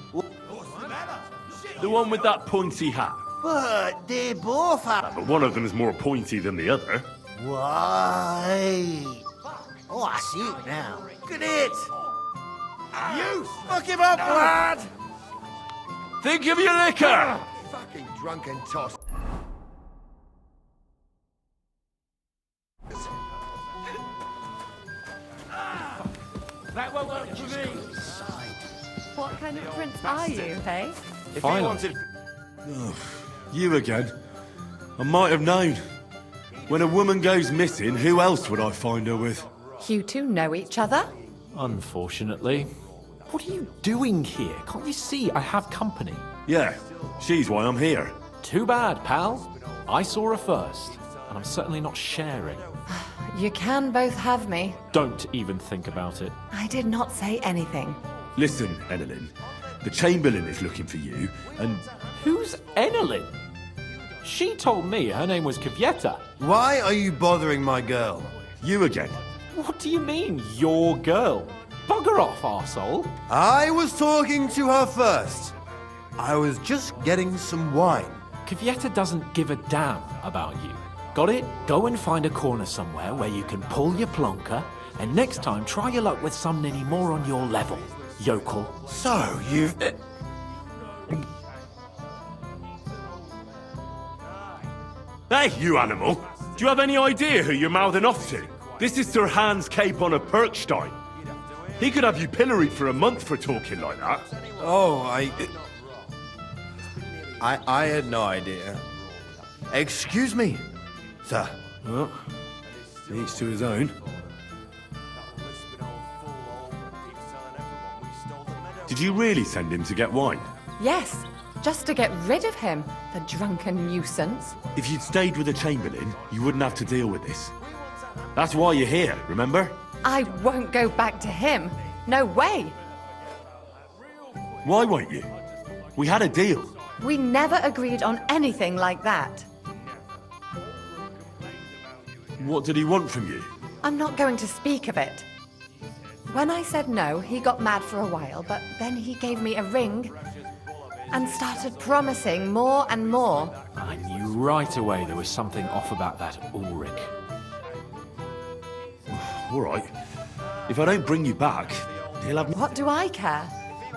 The one with that pointy hat. But they both have. But one of them is more pointy than the other. Why? Oh, I see it now. Look at it. You fuck him up, lad. Think of your liquor! Fucking drunken toss. That won't work for me. What kind of prince are you, hey? If he Finally. wanted... You again. I might have known. When a woman goes missing, who else would I find her with? You two know each other? Unfortunately. What are you doing here? Can't you see I have company? Yeah, she's why I'm here. Too bad, pal. I saw her first, and I'm certainly not sharing. You can both have me. Don't even think about it. I did not say anything. Listen, Enelin. The Chamberlain is looking for you, and... Who's Enelin? She told me her name was Kvyetta. Why are you bothering my girl? You again. What do you mean, your girl? Bugger off, arsehole. I was talking to her first. I was just getting some wine. Kvyetta doesn't give a damn about you. Got it? Go and find a corner somewhere where you can pull your plonker, and next time try your luck with someone any more on your level, yokel. So, you've... Hey, you animal! Do you have any idea who you're mouthing off to? This is Sir Hans Cape on a Perkstein. He could have you pilloried for a month for talking like that. Oh, I had no idea. Excuse me, sir. Well, each to his own. Did you really send him to get wine? Yes, just to get rid of him, the drunken nuisance. If you'd stayed with the Chamberlain, you wouldn't have to deal with this. That's why you're here, remember? I won't go back to him. No way. Why won't you? We had a deal. We never agreed on anything like that. What did he want from you? I'm not going to speak of it. When I said no, he got mad for a while, but then he gave me a ring and started promising more and more. I knew right away there was something off about that Ulrich. All right. If I don't bring you back, he'll have... What do I care?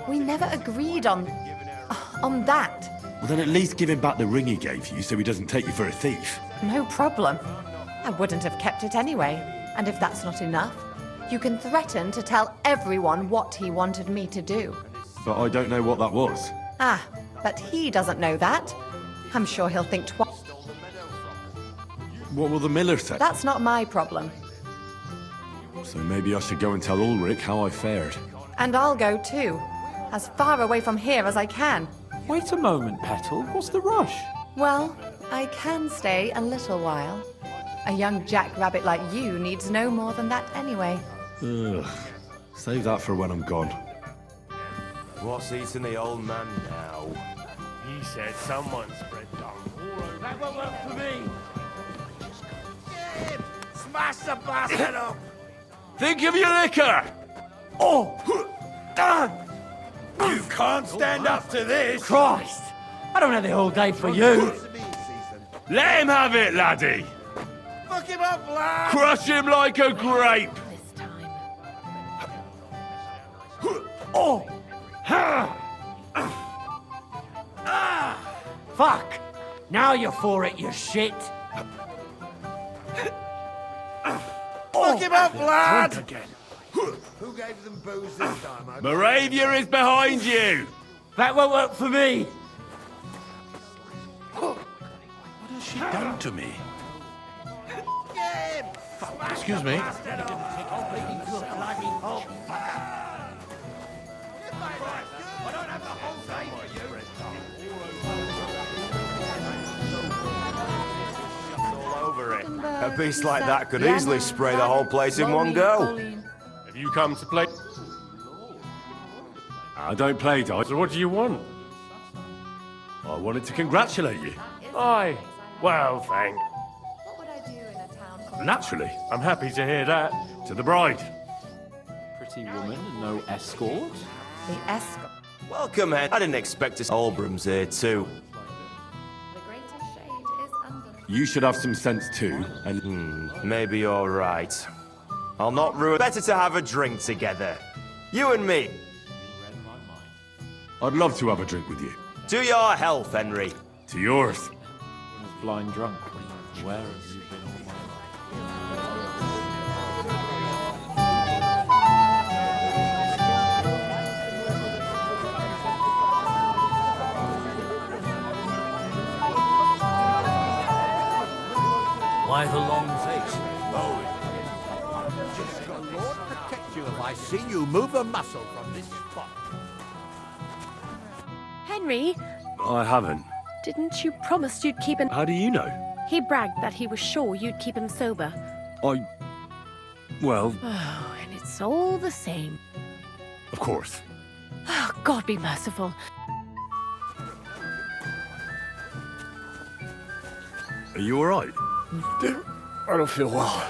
We never agreed on that. Well, then at least give him back the ring he gave you so he doesn't take you for a thief. No problem. I wouldn't have kept it anyway. And if that's not enough, you can threaten to tell everyone what he wanted me to do. But I don't know what that was. Ah, but he doesn't know that. I'm sure he'll think twice. What will the miller say? That's not my problem. So maybe I should go and tell Ulrich how I fared. And I'll go too. As far away from here as I can. Wait a moment, Petal. What's the rush? Well, I can stay a little while. A young jackrabbit like you needs no more than that anyway. Ugh. Save that for when I'm gone. What's eating the old man now? He said someone spread down. That won't work for me. Smash the bastard up. Think of your liquor! Oh! You can't stand up to this! Christ! I don't have the whole day for you! Let him have it, laddie! Fuck him up, lad! Crush him like a grape! Oh! Fuck! Now you're for it, you shit! Fuck him up, lad! Drunk again. Who gave them booze this time? Moravia is behind you! That won't work for me! What has she done to me? Excuse me. A beast like that could easily spray the whole place in one go. Have you come to play? I don't play dice. So what do you want? I wanted to congratulate you. Aye, Well, thanks. What would I do in a town called... Naturally. I'm happy to hear that. To the bride. Pretty woman, no escort. The escort. Welcome, Hen. I didn't expect to see Olbrum's here, too. The greater shade is under... You should have some sense too, and... Maybe you're right. I'll not ruin... Better to have a drink together. You and me. I'd love to have a drink with you. To your health, Henry. To yours. I was blind drunk. Where have you been all my Why the long face? Just the Lord protect you if I see you move a muscle from this spot. Henry, I haven't. didn't you promise you'd keep him? How do you know? He bragged that he was sure you'd keep him sober. Well, Oh, and it's all the same. of course. Oh, God be merciful. Are you alright? I don't feel well.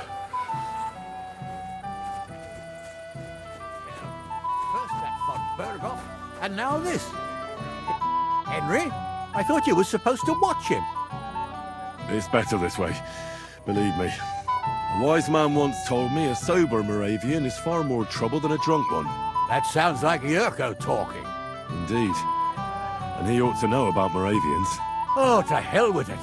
First that von Berghoff, and now this. Henry, I thought you were supposed to watch him. It's better this way. Believe me. A wise man once told me a sober Moravian is far more trouble than a drunk one. That sounds like Yurko talking. Indeed. And he ought to know about Moravians. Oh, to hell with it.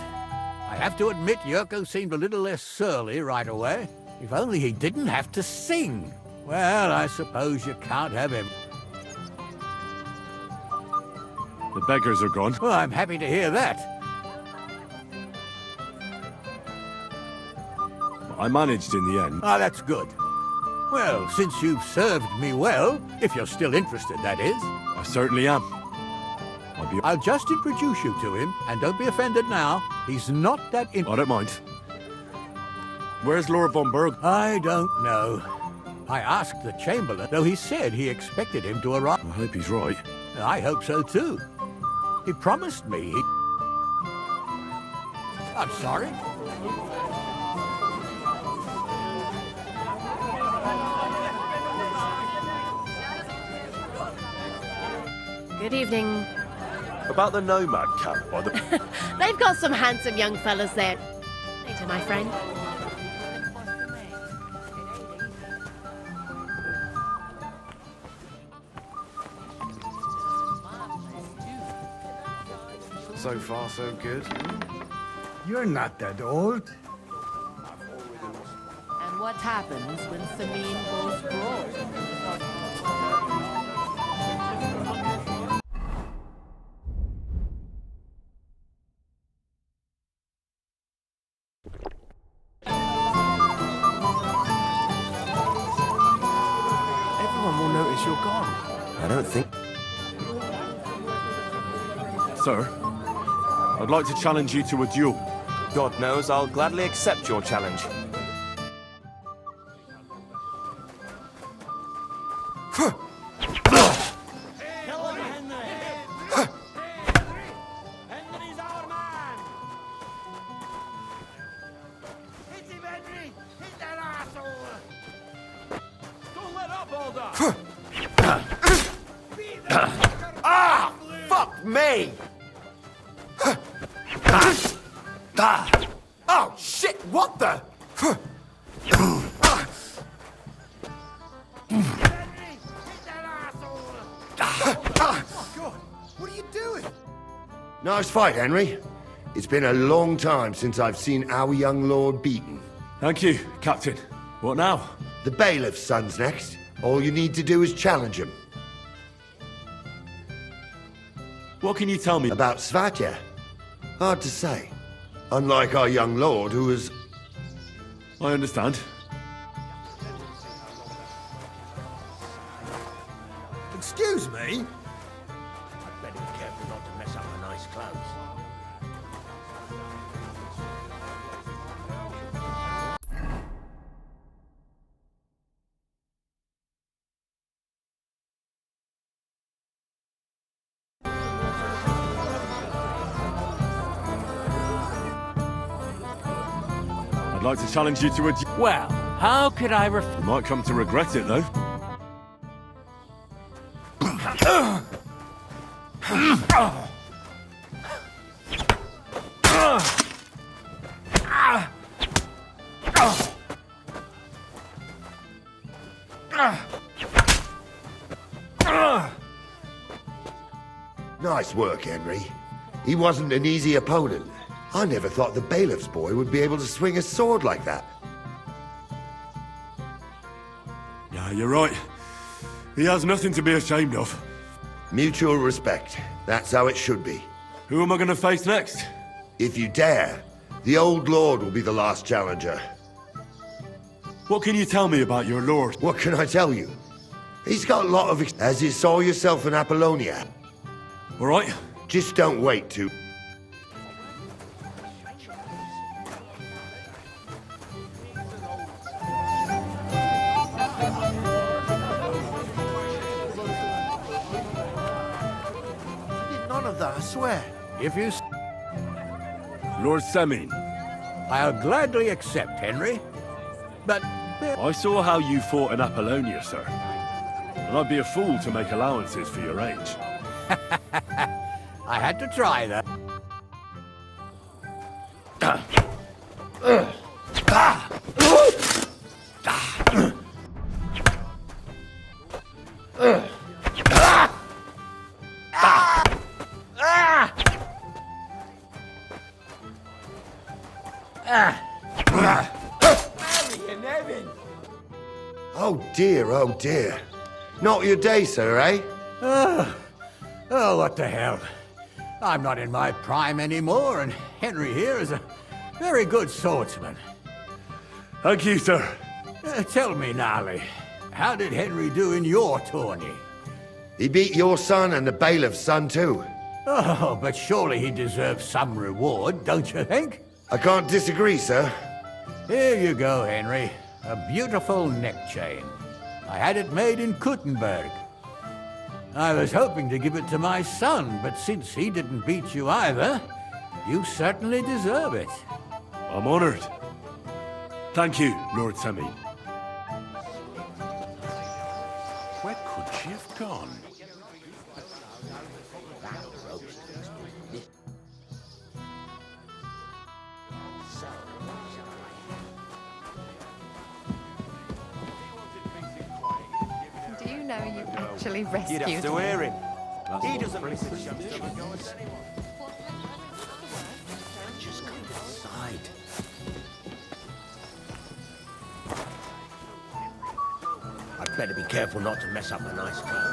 I have to admit Yurko seemed a little less surly right away. If only he didn't have to sing. Well, I suppose you can't have him. The beggars are gone. Well, I'm happy to hear that. I managed in the end. Ah, that's good. Well, since you've served me well, if you're still interested, that is. I certainly am. I'll just introduce you to him, and don't be offended now. He's not that I don't mind. Where's Lord von Berg? I don't know. I asked the Chamberlain, though he said he expected him to arrive. I hope he's right. I hope so, too. He promised me he... I'm sorry. Good evening. About the nomad camp, or the... They've got some handsome young fellas there. Later, my friend. So far, so good. You're not that old. And what happens when Sameen goes broke? Everyone will notice you're gone. I don't think... Sir, I'd like to challenge you to a duel. God knows I'll gladly accept your challenge. Ah! Fuck me! Oh, shit, what the? What are you doing? Nice fight, Henry. It's been a long time since I've seen our young lord beaten. Thank you, Captain. What now? The bailiff's son's next. All you need to do is challenge him. What can you tell me? About Svatya? Hard to say. Unlike our young lord, who was... I understand. Excuse me? I'd better be careful not to mess up my nice clothes. like to challenge you to a... Well, how could I You might come to regret it, though. Nice work, Henry. He wasn't an easy opponent. I never thought the bailiff's boy would be able to swing a sword like that. Yeah, you're right. He has nothing to be ashamed of. Mutual respect. That's how it should be. Who am I going to face next? If you dare, the old lord will be the last challenger. What can you tell me about your lord? What can I tell you? He's got a lot of... As you saw yourself in Apollonia. All right. Just don't wait to... None of that, I swear. If you... Lord Semin. I'll gladly accept, Henry. But... I saw how you fought in Apollonia, sir. And I'd be a fool to make allowances for your age. I had to try that. Oh dear, oh dear. Not your day, sir, eh? Oh, what the hell. I'm not in my prime anymore, and Henry here is a very good swordsman. Thank you, sir. Tell me, Gnarly, how did Henry do in your tourney? He beat your son and the bailiff's son, too. Oh, but surely he deserves some reward, don't you think? I can't disagree, sir. Here you go, Henry. A beautiful neck chain. I had it made in Kuttenberg. I was hoping to give it to my son, but since he didn't beat you either, you certainly deserve it. I'm honored. Thank you, Lord Semin. Where could she have gone? Do you know you actually rescued You'd have to me? hear him. He doesn't miss a chance to Just go inside. I'd better be careful not to mess up a nice car.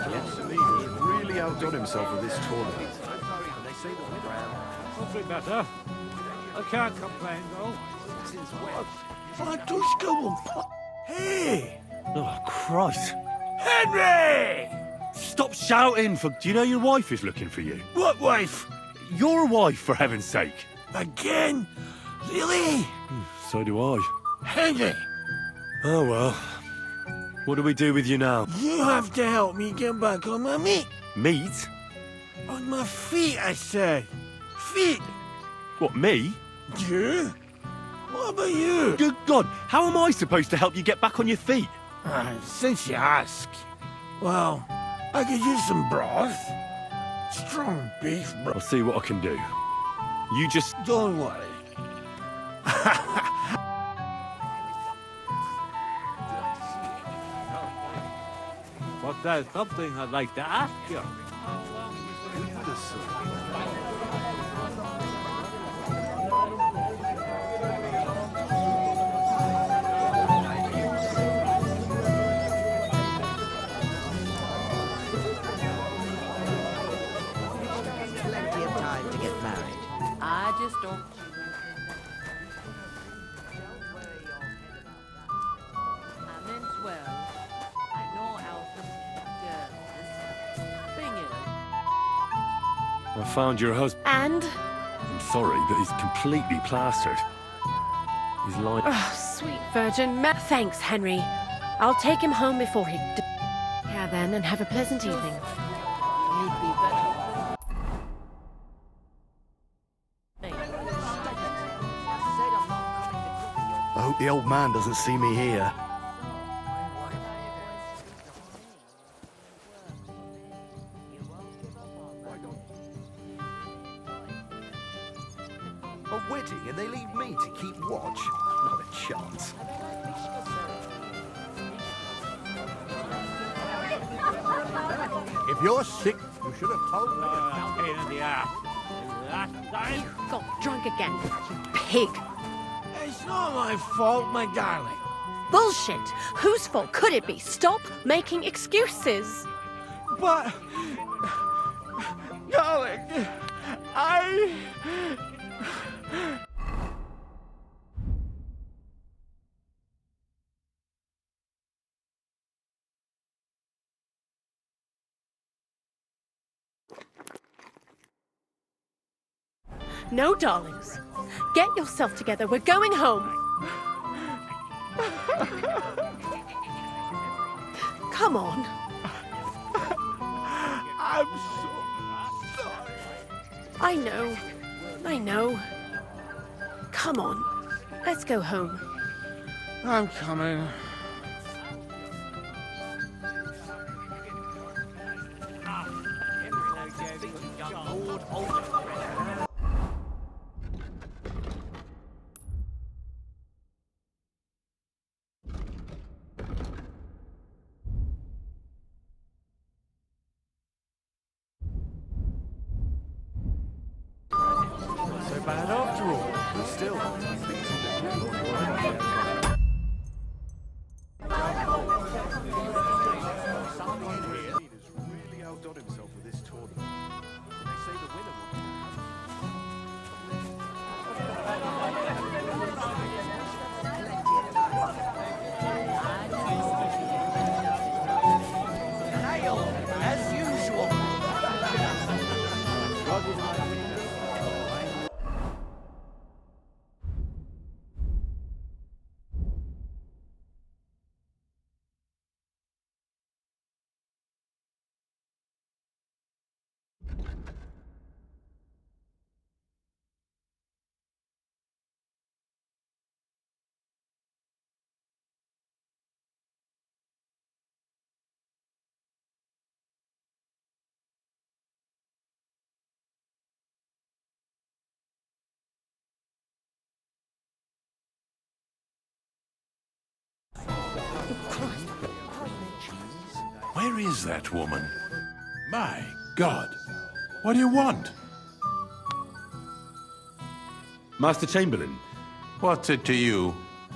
He's really outdone himself with this tournament. Nothing better. I can't complain, though. I just go on. Hey! Oh, Christ. Henry! Stop shouting for... Do you know your wife is looking for you? What wife? Your wife, for heaven's sake. Again? Really? So do I. Henry! Oh, well. What do we do with you now? You have to help me get back on my feet. Meat? On my feet, I said. Feet. What, me? Yeah? What about you? Good God, how am I supposed to help you get back on your feet? Since you ask. Well, I could use some broth. Strong beef broth. I'll see what I can do. You just... Don't worry. But there's something I'd like to ask you. Plenty of time to get married. I just don't. I meant well. I know how this thing is. I found your husband. And? I'm sorry, but he's completely plastered. He's lying... Oh, sweet Virgin. Thanks, Henry. I'll take him home before he... Yeah, then, and have a pleasant evening. You'd be better. Said I'm not Hope the old man doesn't see me here. A wedding and they leave me to keep watch? Not a chance. If you're sick, you should have told me. Pain in the ass. Got drunk again, you pig. It's not my fault, my darling. Bullshit! Whose fault could it be? Stop making excuses! But... darling, I... No, darlings. Get yourself together. We're going home. Come on. I'm so sorry. I know. I know. Come on. Let's go home. I'm coming. So bad after all, but still. Really outdone himself with this tournament. They say the winner will As usual. Where is that woman? My God. What do you want? Master Chamberlain. What's it to you,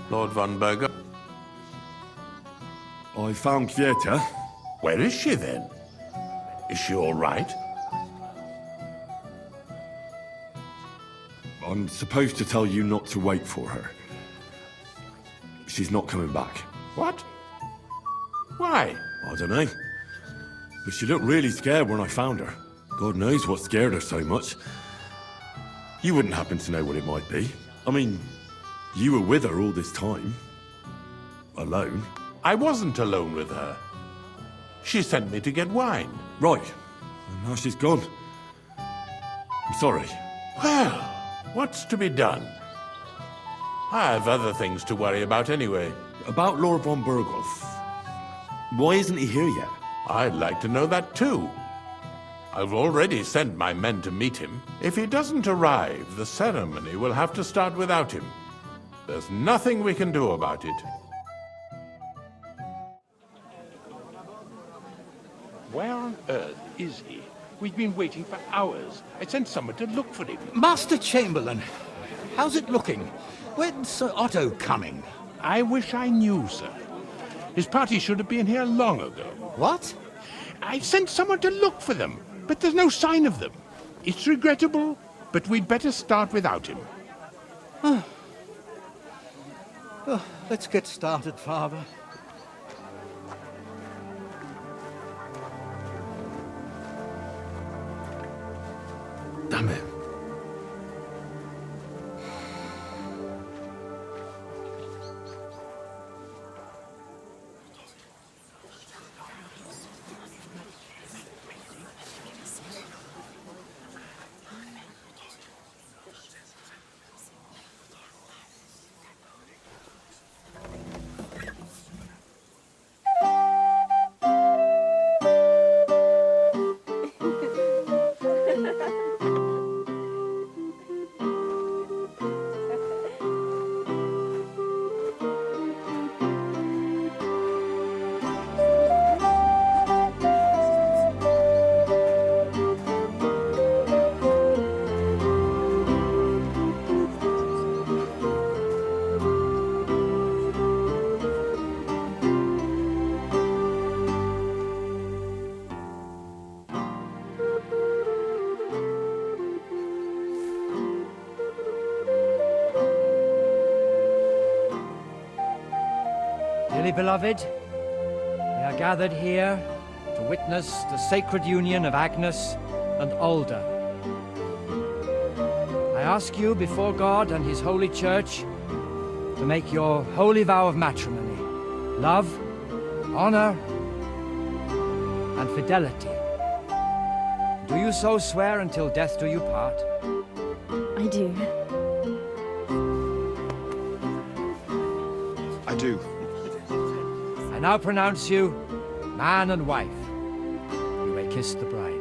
Lord von Berger? I found Kvieta. Where is she then? Is she all right? I'm supposed to tell you not to wait for her. She's not coming back. What? Why? I don't know. But she looked really scared when I found her. God knows what scared her so much. You wouldn't happen to know what it might be. I mean, you were with her all this time. Alone. I wasn't alone with her. She sent me to get wine. Right. And now she's gone. I'm sorry. Well, what's to be done? I have other things to worry about anyway. About Lord von Berghoff. Why isn't he here yet? I'd like to know that too. I've already sent my men to meet him. If he doesn't arrive, the ceremony will have to start without him. There's nothing we can do about it. Where on earth is he? We've been waiting for hours. I sent someone to look for him. Master Chamberlain, how's it looking? When's Sir Otto coming? I wish I knew, sir. His party should have been here long ago. What? I sent someone to look for them, but there's no sign of them. It's regrettable, but we'd better start without him. Let's get started, Father. Damn it. Dearly beloved, we are gathered here to witness the sacred union of Agnes and Alda. I ask you before God and His holy church to make your holy vow of matrimony, love, honor, and fidelity. Do you so swear until death do you part? I do. I do. I now pronounce you man and wife. You may kiss the bride.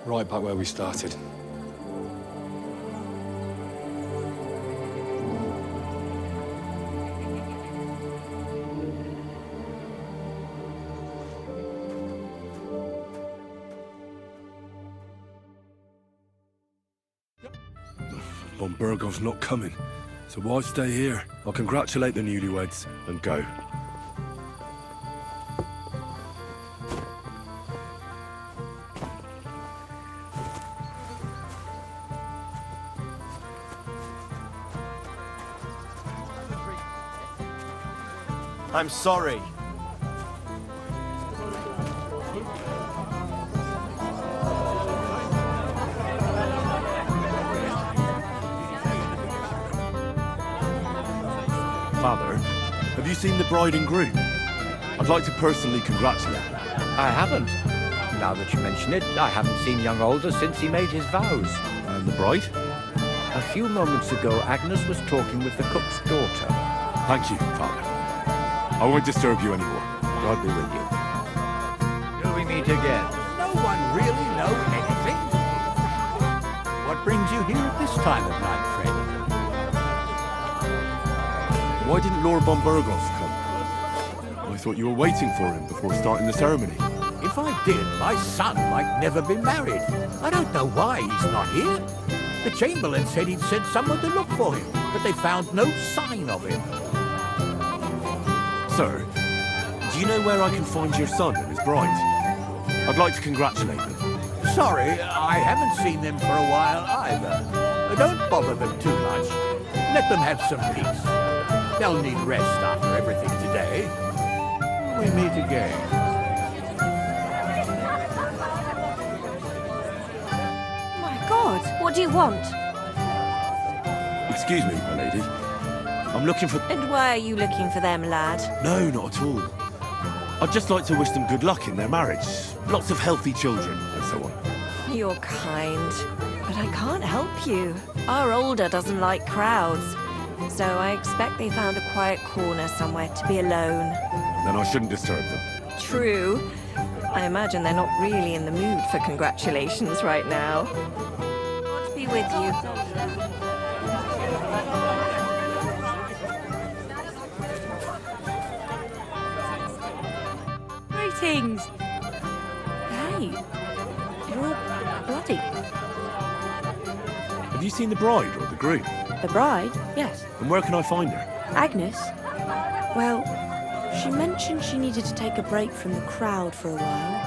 Right back where we started. Von Burgov's not coming, so why stay here? I'll congratulate the newlyweds and go. I'm sorry. Father, have you seen the bride and groom? I'd like to personally congratulate them. I haven't. Now that you mention it, I haven't seen young Alder since he made his vows. And the bride? A few moments ago, Agnes was talking with the cook's daughter. Thank you, Father. I won't disturb you anymore. God be with you. Till we meet again. No one really knows anything. What brings you here at this time of night, friend? Why didn't Lord von Burgos come? I thought you were waiting for him before starting the ceremony. If I did, my son might never be married. I don't know why he's not here. The Chamberlain said he'd sent someone to look for him, but they found no sign of him. Sir, do you know where I can find your son and his bride? I'd like to congratulate them. Sorry, I haven't seen them for a while either. Don't bother them too much. Let them have some peace. They'll need rest after everything today. We meet again. My God, what do you want? Excuse me, my lady. I'm looking for... And why are you looking for them, lad? No, not at all. I'd just like to wish them good luck in their marriage. Lots of healthy children, and so on. You're kind, but I can't help you. Our Alder doesn't like crowds, so I expect they found a quiet corner somewhere to be alone. Then I shouldn't disturb them. True. I imagine they're not really in the mood for congratulations right now. God be with you. Greetings. Hey, you're all bloody. Have you seen the bride or the groom? The bride? Yes. And where can I find her? Agnes? Well, she mentioned she needed to take a break from the crowd for a while.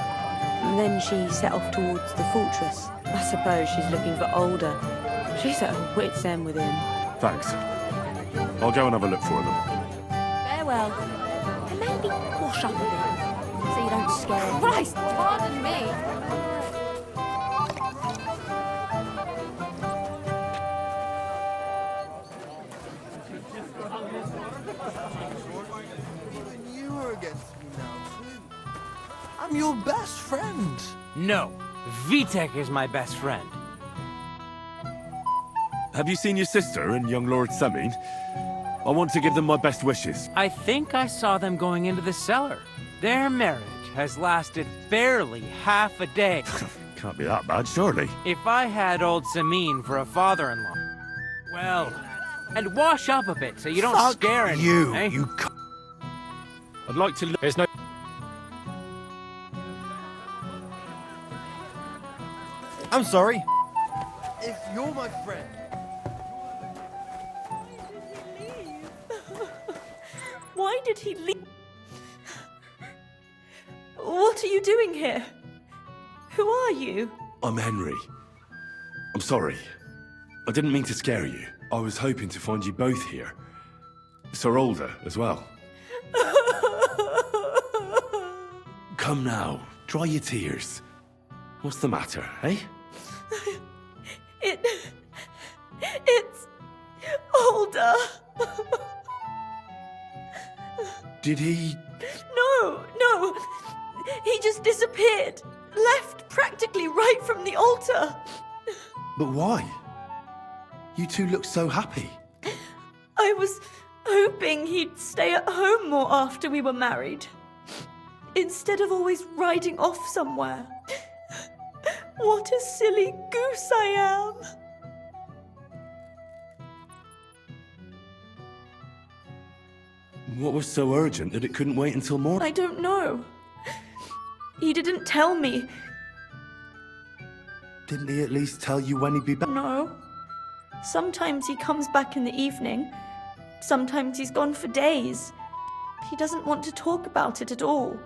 And then she set off towards the fortress. I suppose she's looking for Alder. She's at her wit's end with him. Thanks. I'll go and have a look for them. Farewell. And maybe wash up a bit, so you don't scare him. Christ, pardon me. You are against me now, too. I'm your best friend. No, Vitek is my best friend. Have you seen your sister and young Lord Semin? I want to give them my best wishes. I think I saw them going into the cellar. Their marriage has lasted barely half a day. Can't be that bad, surely. If I had old Samin for a father-in-law, well, and wash up a bit so you don't scare anyone, eh? I'd like to... There's no... I'm sorry. If you're my friend... Why did he leave? What are you doing here? Who are you? I'm Henry. I'm sorry. I didn't mean to scare you. I was hoping to find you both here. Sir Older as well. Come now, dry your tears. What's the matter, eh? It's Older. Did he... No. He just disappeared. Left practically right from the altar. But why? You two look so happy. I was hoping he'd stay at home more after we were married. Instead of always riding off somewhere. What a silly goose I am. What was so urgent that it couldn't wait until morning? I don't know. He didn't tell me. Didn't he at least tell you when he'd be back? No. Sometimes he comes back in the evening. Sometimes he's gone for days. He doesn't want to talk about it at all.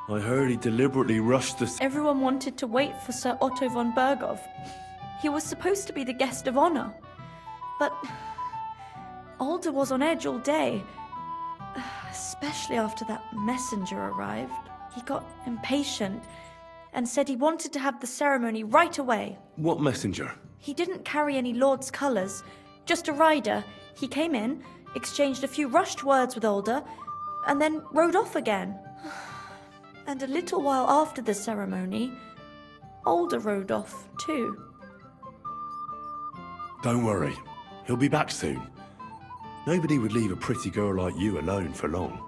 I heard he deliberately rushed the... Everyone wanted to wait for Sir Otto von Berghoff. He was supposed to be the guest of honor. But Alder was on edge all day. Especially after that messenger arrived. He got impatient and said he wanted to have the ceremony right away. What messenger? He didn't carry any lord's colours, just a rider. He came in, exchanged a few rushed words with Alder, and then rode off again. And a little while after the ceremony, Alder rode off too. Don't worry. He'll be back soon. Nobody would leave a pretty girl like you alone for long.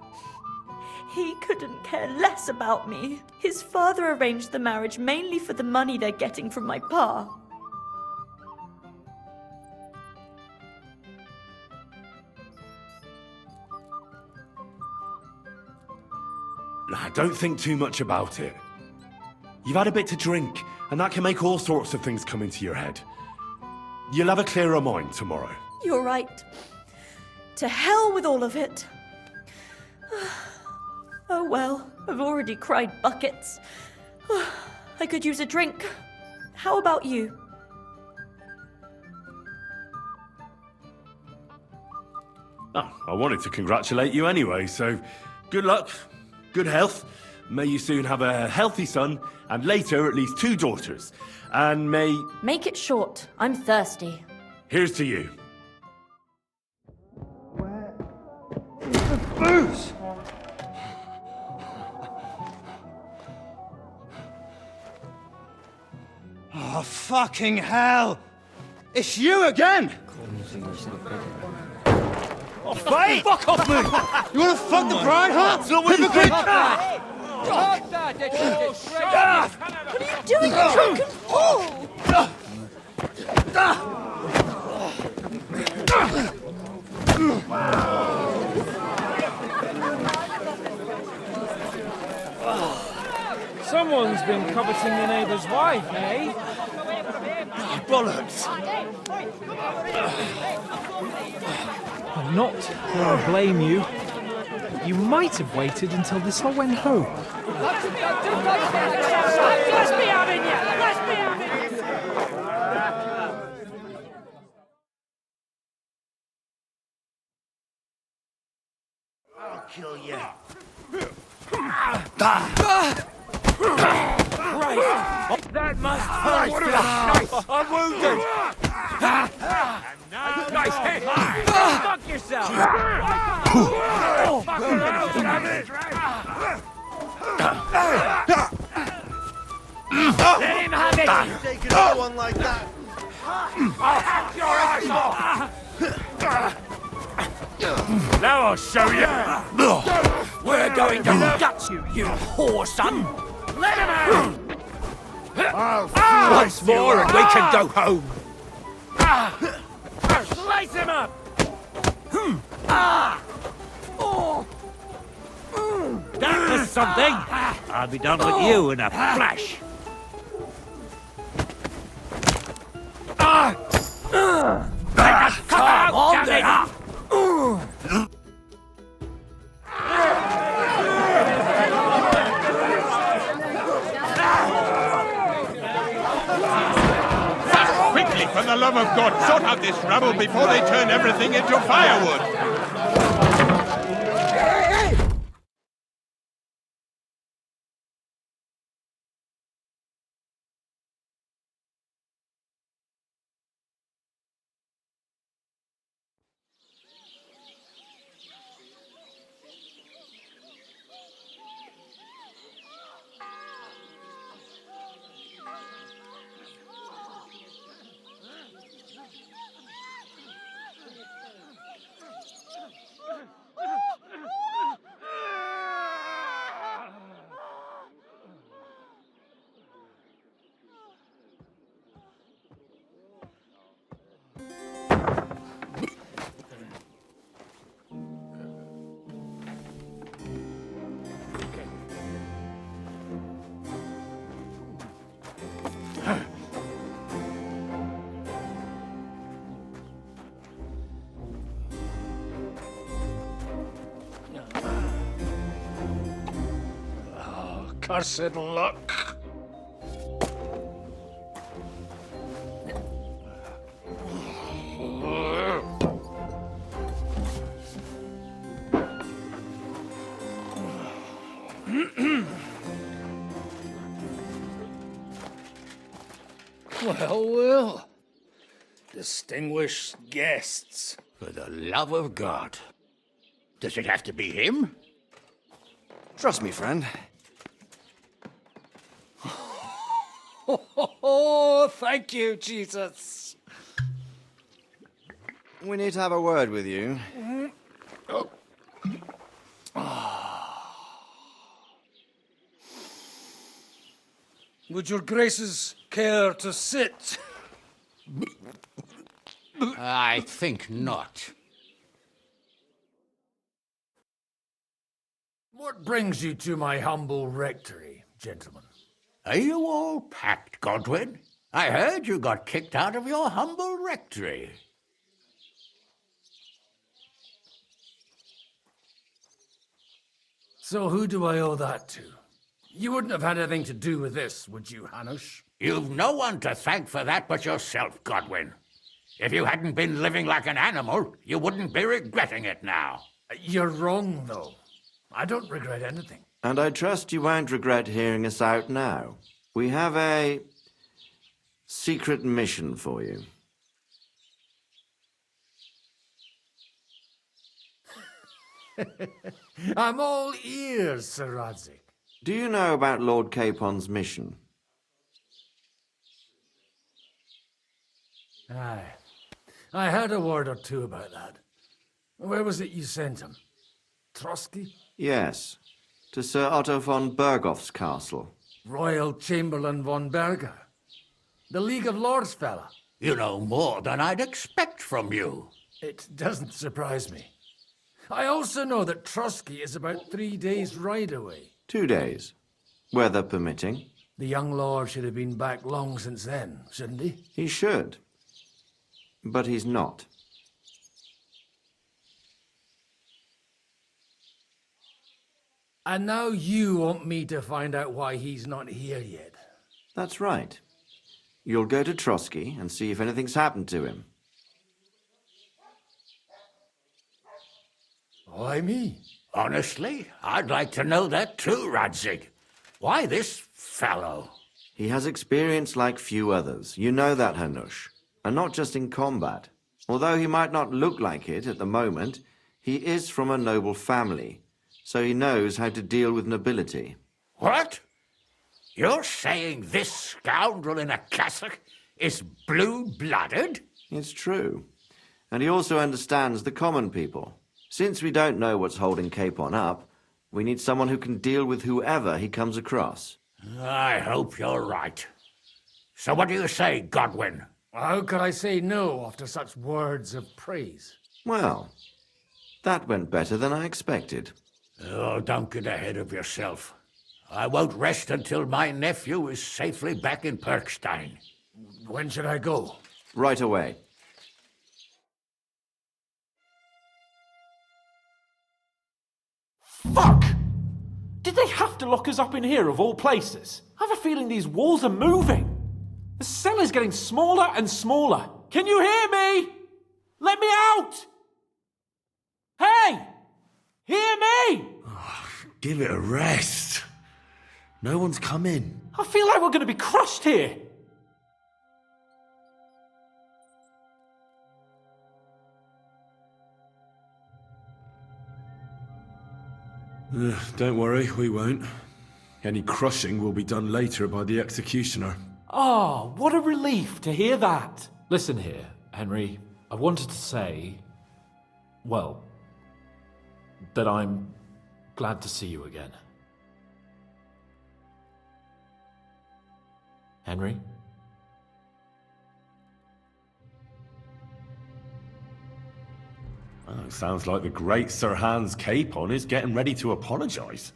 He couldn't care less about me. His father arranged the marriage mainly for the money they're getting from my pa. Don't think too much about it. You've had a bit to drink, and that can make all sorts of things come into your head. You'll have a clearer mind tomorrow. You're right. To hell with all of it. Oh well, I've already cried buckets. I could use a drink. How about you? Oh, I wanted to congratulate you anyway, so good luck, good health. May you soon have a healthy son, and later at least 2 daughters. And may... Make it short. I'm thirsty. Here's to you. Booze! Oh, fucking hell! It's you again! Oh, fight! Fuck off me! You wanna fuck the bride, huh? Hypocrite! What are you doing, you drunken fool? Someone's been coveting the neighbour's wife, eh? Bollocks! I'm not that I blame you. You might have waited until this all went home. Let's be having you! Let's be having you! I'll kill you. Right! That must hurt! Nice! I'm wounded! Nice hit! Fuck yourself! Let him have it! Take another one like that. I'll hack your ass off! Now I'll show you. We're going to gut you, you whore son! Let him out! Once more and we can go home! Slice him up! That was something! I'll be done with you in a flash! Come on then! Quickly, for the love of God, sort out this rubble before they turn everything into firewood! Cursed luck. Well. Distinguished guests. For the love of God. Does it have to be him? Trust me, friend. Oh, thank you, Jesus. We need to have a word with you. Would your graces care to sit? I think not. What brings you to my humble rectory, gentlemen? Are you all packed, Godwin? I heard you got kicked out of your humble rectory. So who do I owe that to? You wouldn't have had anything to do with this, would you, Hanush? You've no one to thank for that but yourself, Godwin. If you hadn't been living like an animal, you wouldn't be regretting it now. You're wrong, though. I don't regret anything. And I trust you won't regret hearing us out now. We have a secret mission for you. I'm all ears, Sir Radzik. Do you know about Lord Capon's mission? Aye. I heard a word or two about that. Where was it you sent him? Trotsky? Yes, to Sir Otto von Bergoff's castle. Royal Chamberlain von Berger. The League of Lords fella. You know more than I'd expect from you. It doesn't surprise me. I also know that Trotsky is about 3 days' ride away. 2 days, weather permitting. The young lord should have been back long since then, shouldn't he? He should. But he's not. And now you want me to find out why he's not here yet. That's right. You'll go to Trotsky and see if anything's happened to him. Why me? Honestly, I'd like to know that too, Radzik. Why this fellow? He has experience like few others. You know that, Hanush. And not just in combat. Although he might not look like it at the moment, he is from a noble family, so he knows how to deal with nobility. What? You're saying this scoundrel in a cassock is blue-blooded? It's true. And he also understands the common people. Since we don't know what's holding Capon up, we need someone who can deal with whoever he comes across. I hope you're right. So what do you say, Godwin? How could I say no after such words of praise? Well, that went better than I expected. Oh, don't get ahead of yourself. I won't rest until my nephew is safely back in Perkstein. When should I go? Right away. Fuck! Did they have to lock us up in here of all places? I have a feeling these walls are moving. The cell is getting smaller and smaller. Can you hear me? Let me out! Hey! Hear me! Give it a rest. No one's come in. I feel like we're going to be crushed here. Don't worry, we won't. Any crushing will be done later by the executioner. Oh, what a relief to hear that. Listen here, Henry. I wanted to say, well, that I'm glad to see you again. Henry? Oh, it sounds like the great Sir Hans Capon is getting ready to apologise.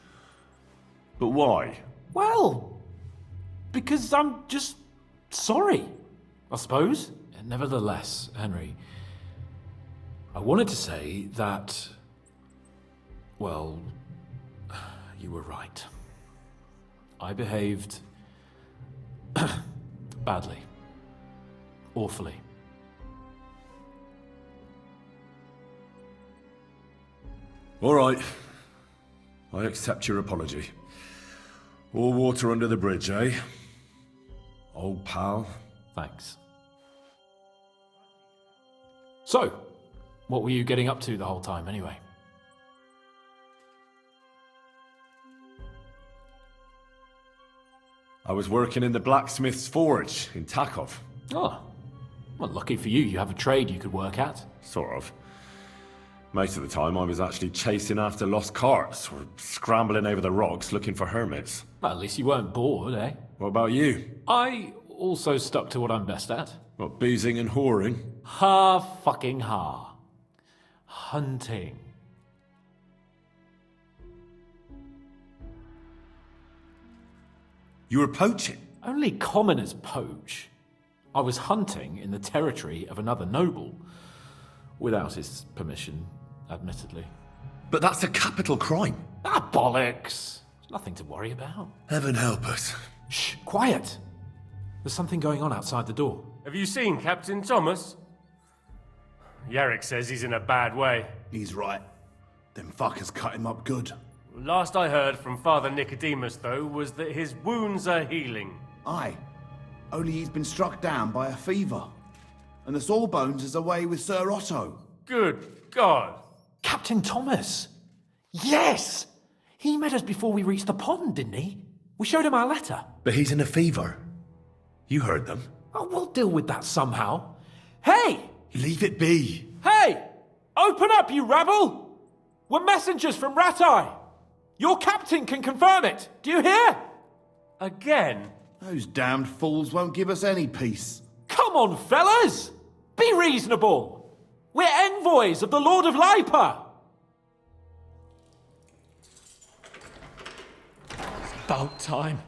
But why? Well, because I'm just sorry, I suppose. Nevertheless, Henry, I wanted to say that, well, you were right. I behaved badly. Awfully. All right. I accept your apology. All water under the bridge, eh? Old pal. Thanks. So, what were you getting up to the whole time, anyway? I was working in the blacksmith's forge in Takov. Oh, well, lucky for you, you have a trade you could work at. Sort of. Most of the time I was actually chasing after lost carts or scrambling over the rocks looking for hermits. Well, at least you weren't bored, eh? What about you? I also stuck to what I'm best at. What, boozing and whoring? Fucking hunting. You were poaching? Only commoners poach. I was hunting in the territory of another noble. Without his permission, admittedly. But that's a capital crime. Ah, bollocks. There's nothing to worry about. Heaven help us. Shh, quiet. There's something going on outside the door. Have you seen Captain Thomas? Yarrick says he's in a bad way. He's right. Them fuckers cut him up good. Last I heard from Father Nicodemus, though, was that his wounds are healing. Aye. Only he's been struck down by a fever. And the Sawbones is away with Sir Otto. Good God. Captain Thomas! Yes! He met us before we reached the pond, didn't he? We showed him our letter. But he's in a fever. You heard them. Oh, we'll deal with that somehow. Hey! Leave it be. Hey! Open up, you rabble! We're messengers from Ratai. Your captain can confirm it. Do you hear? Again? Those damned fools won't give us any peace. Come on, fellas! Be reasonable! We're envoys of the Lord of Lipa! It's about time.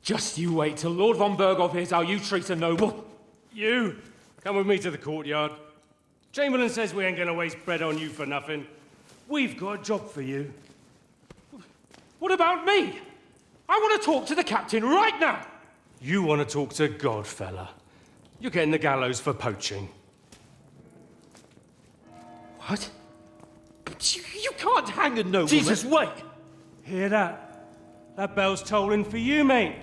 Just you wait till Lord von Berghoff hears how you treat a noble. You! Come with me to the courtyard. Chamberlain says we ain't gonna waste bread on you for nothing. We've got a job for you. What about me? I want to talk to the captain right now! You want to talk to God, fella. You're getting the gallows for poaching. What? But you can't hang a nobleman. Jesus, wait! Hear that? That bell's tolling for you, mate.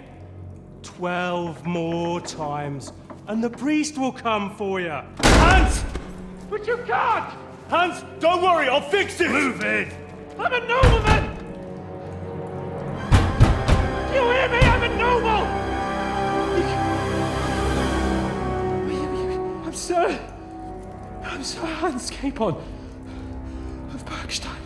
12 more times, and the priest will come for you. Hans! But you can't! Hans, don't worry, I'll fix it! Move it! I'm a nobleman! Do you hear me? I'm a noble! I'm Sir Hans Capon of of Bergstein.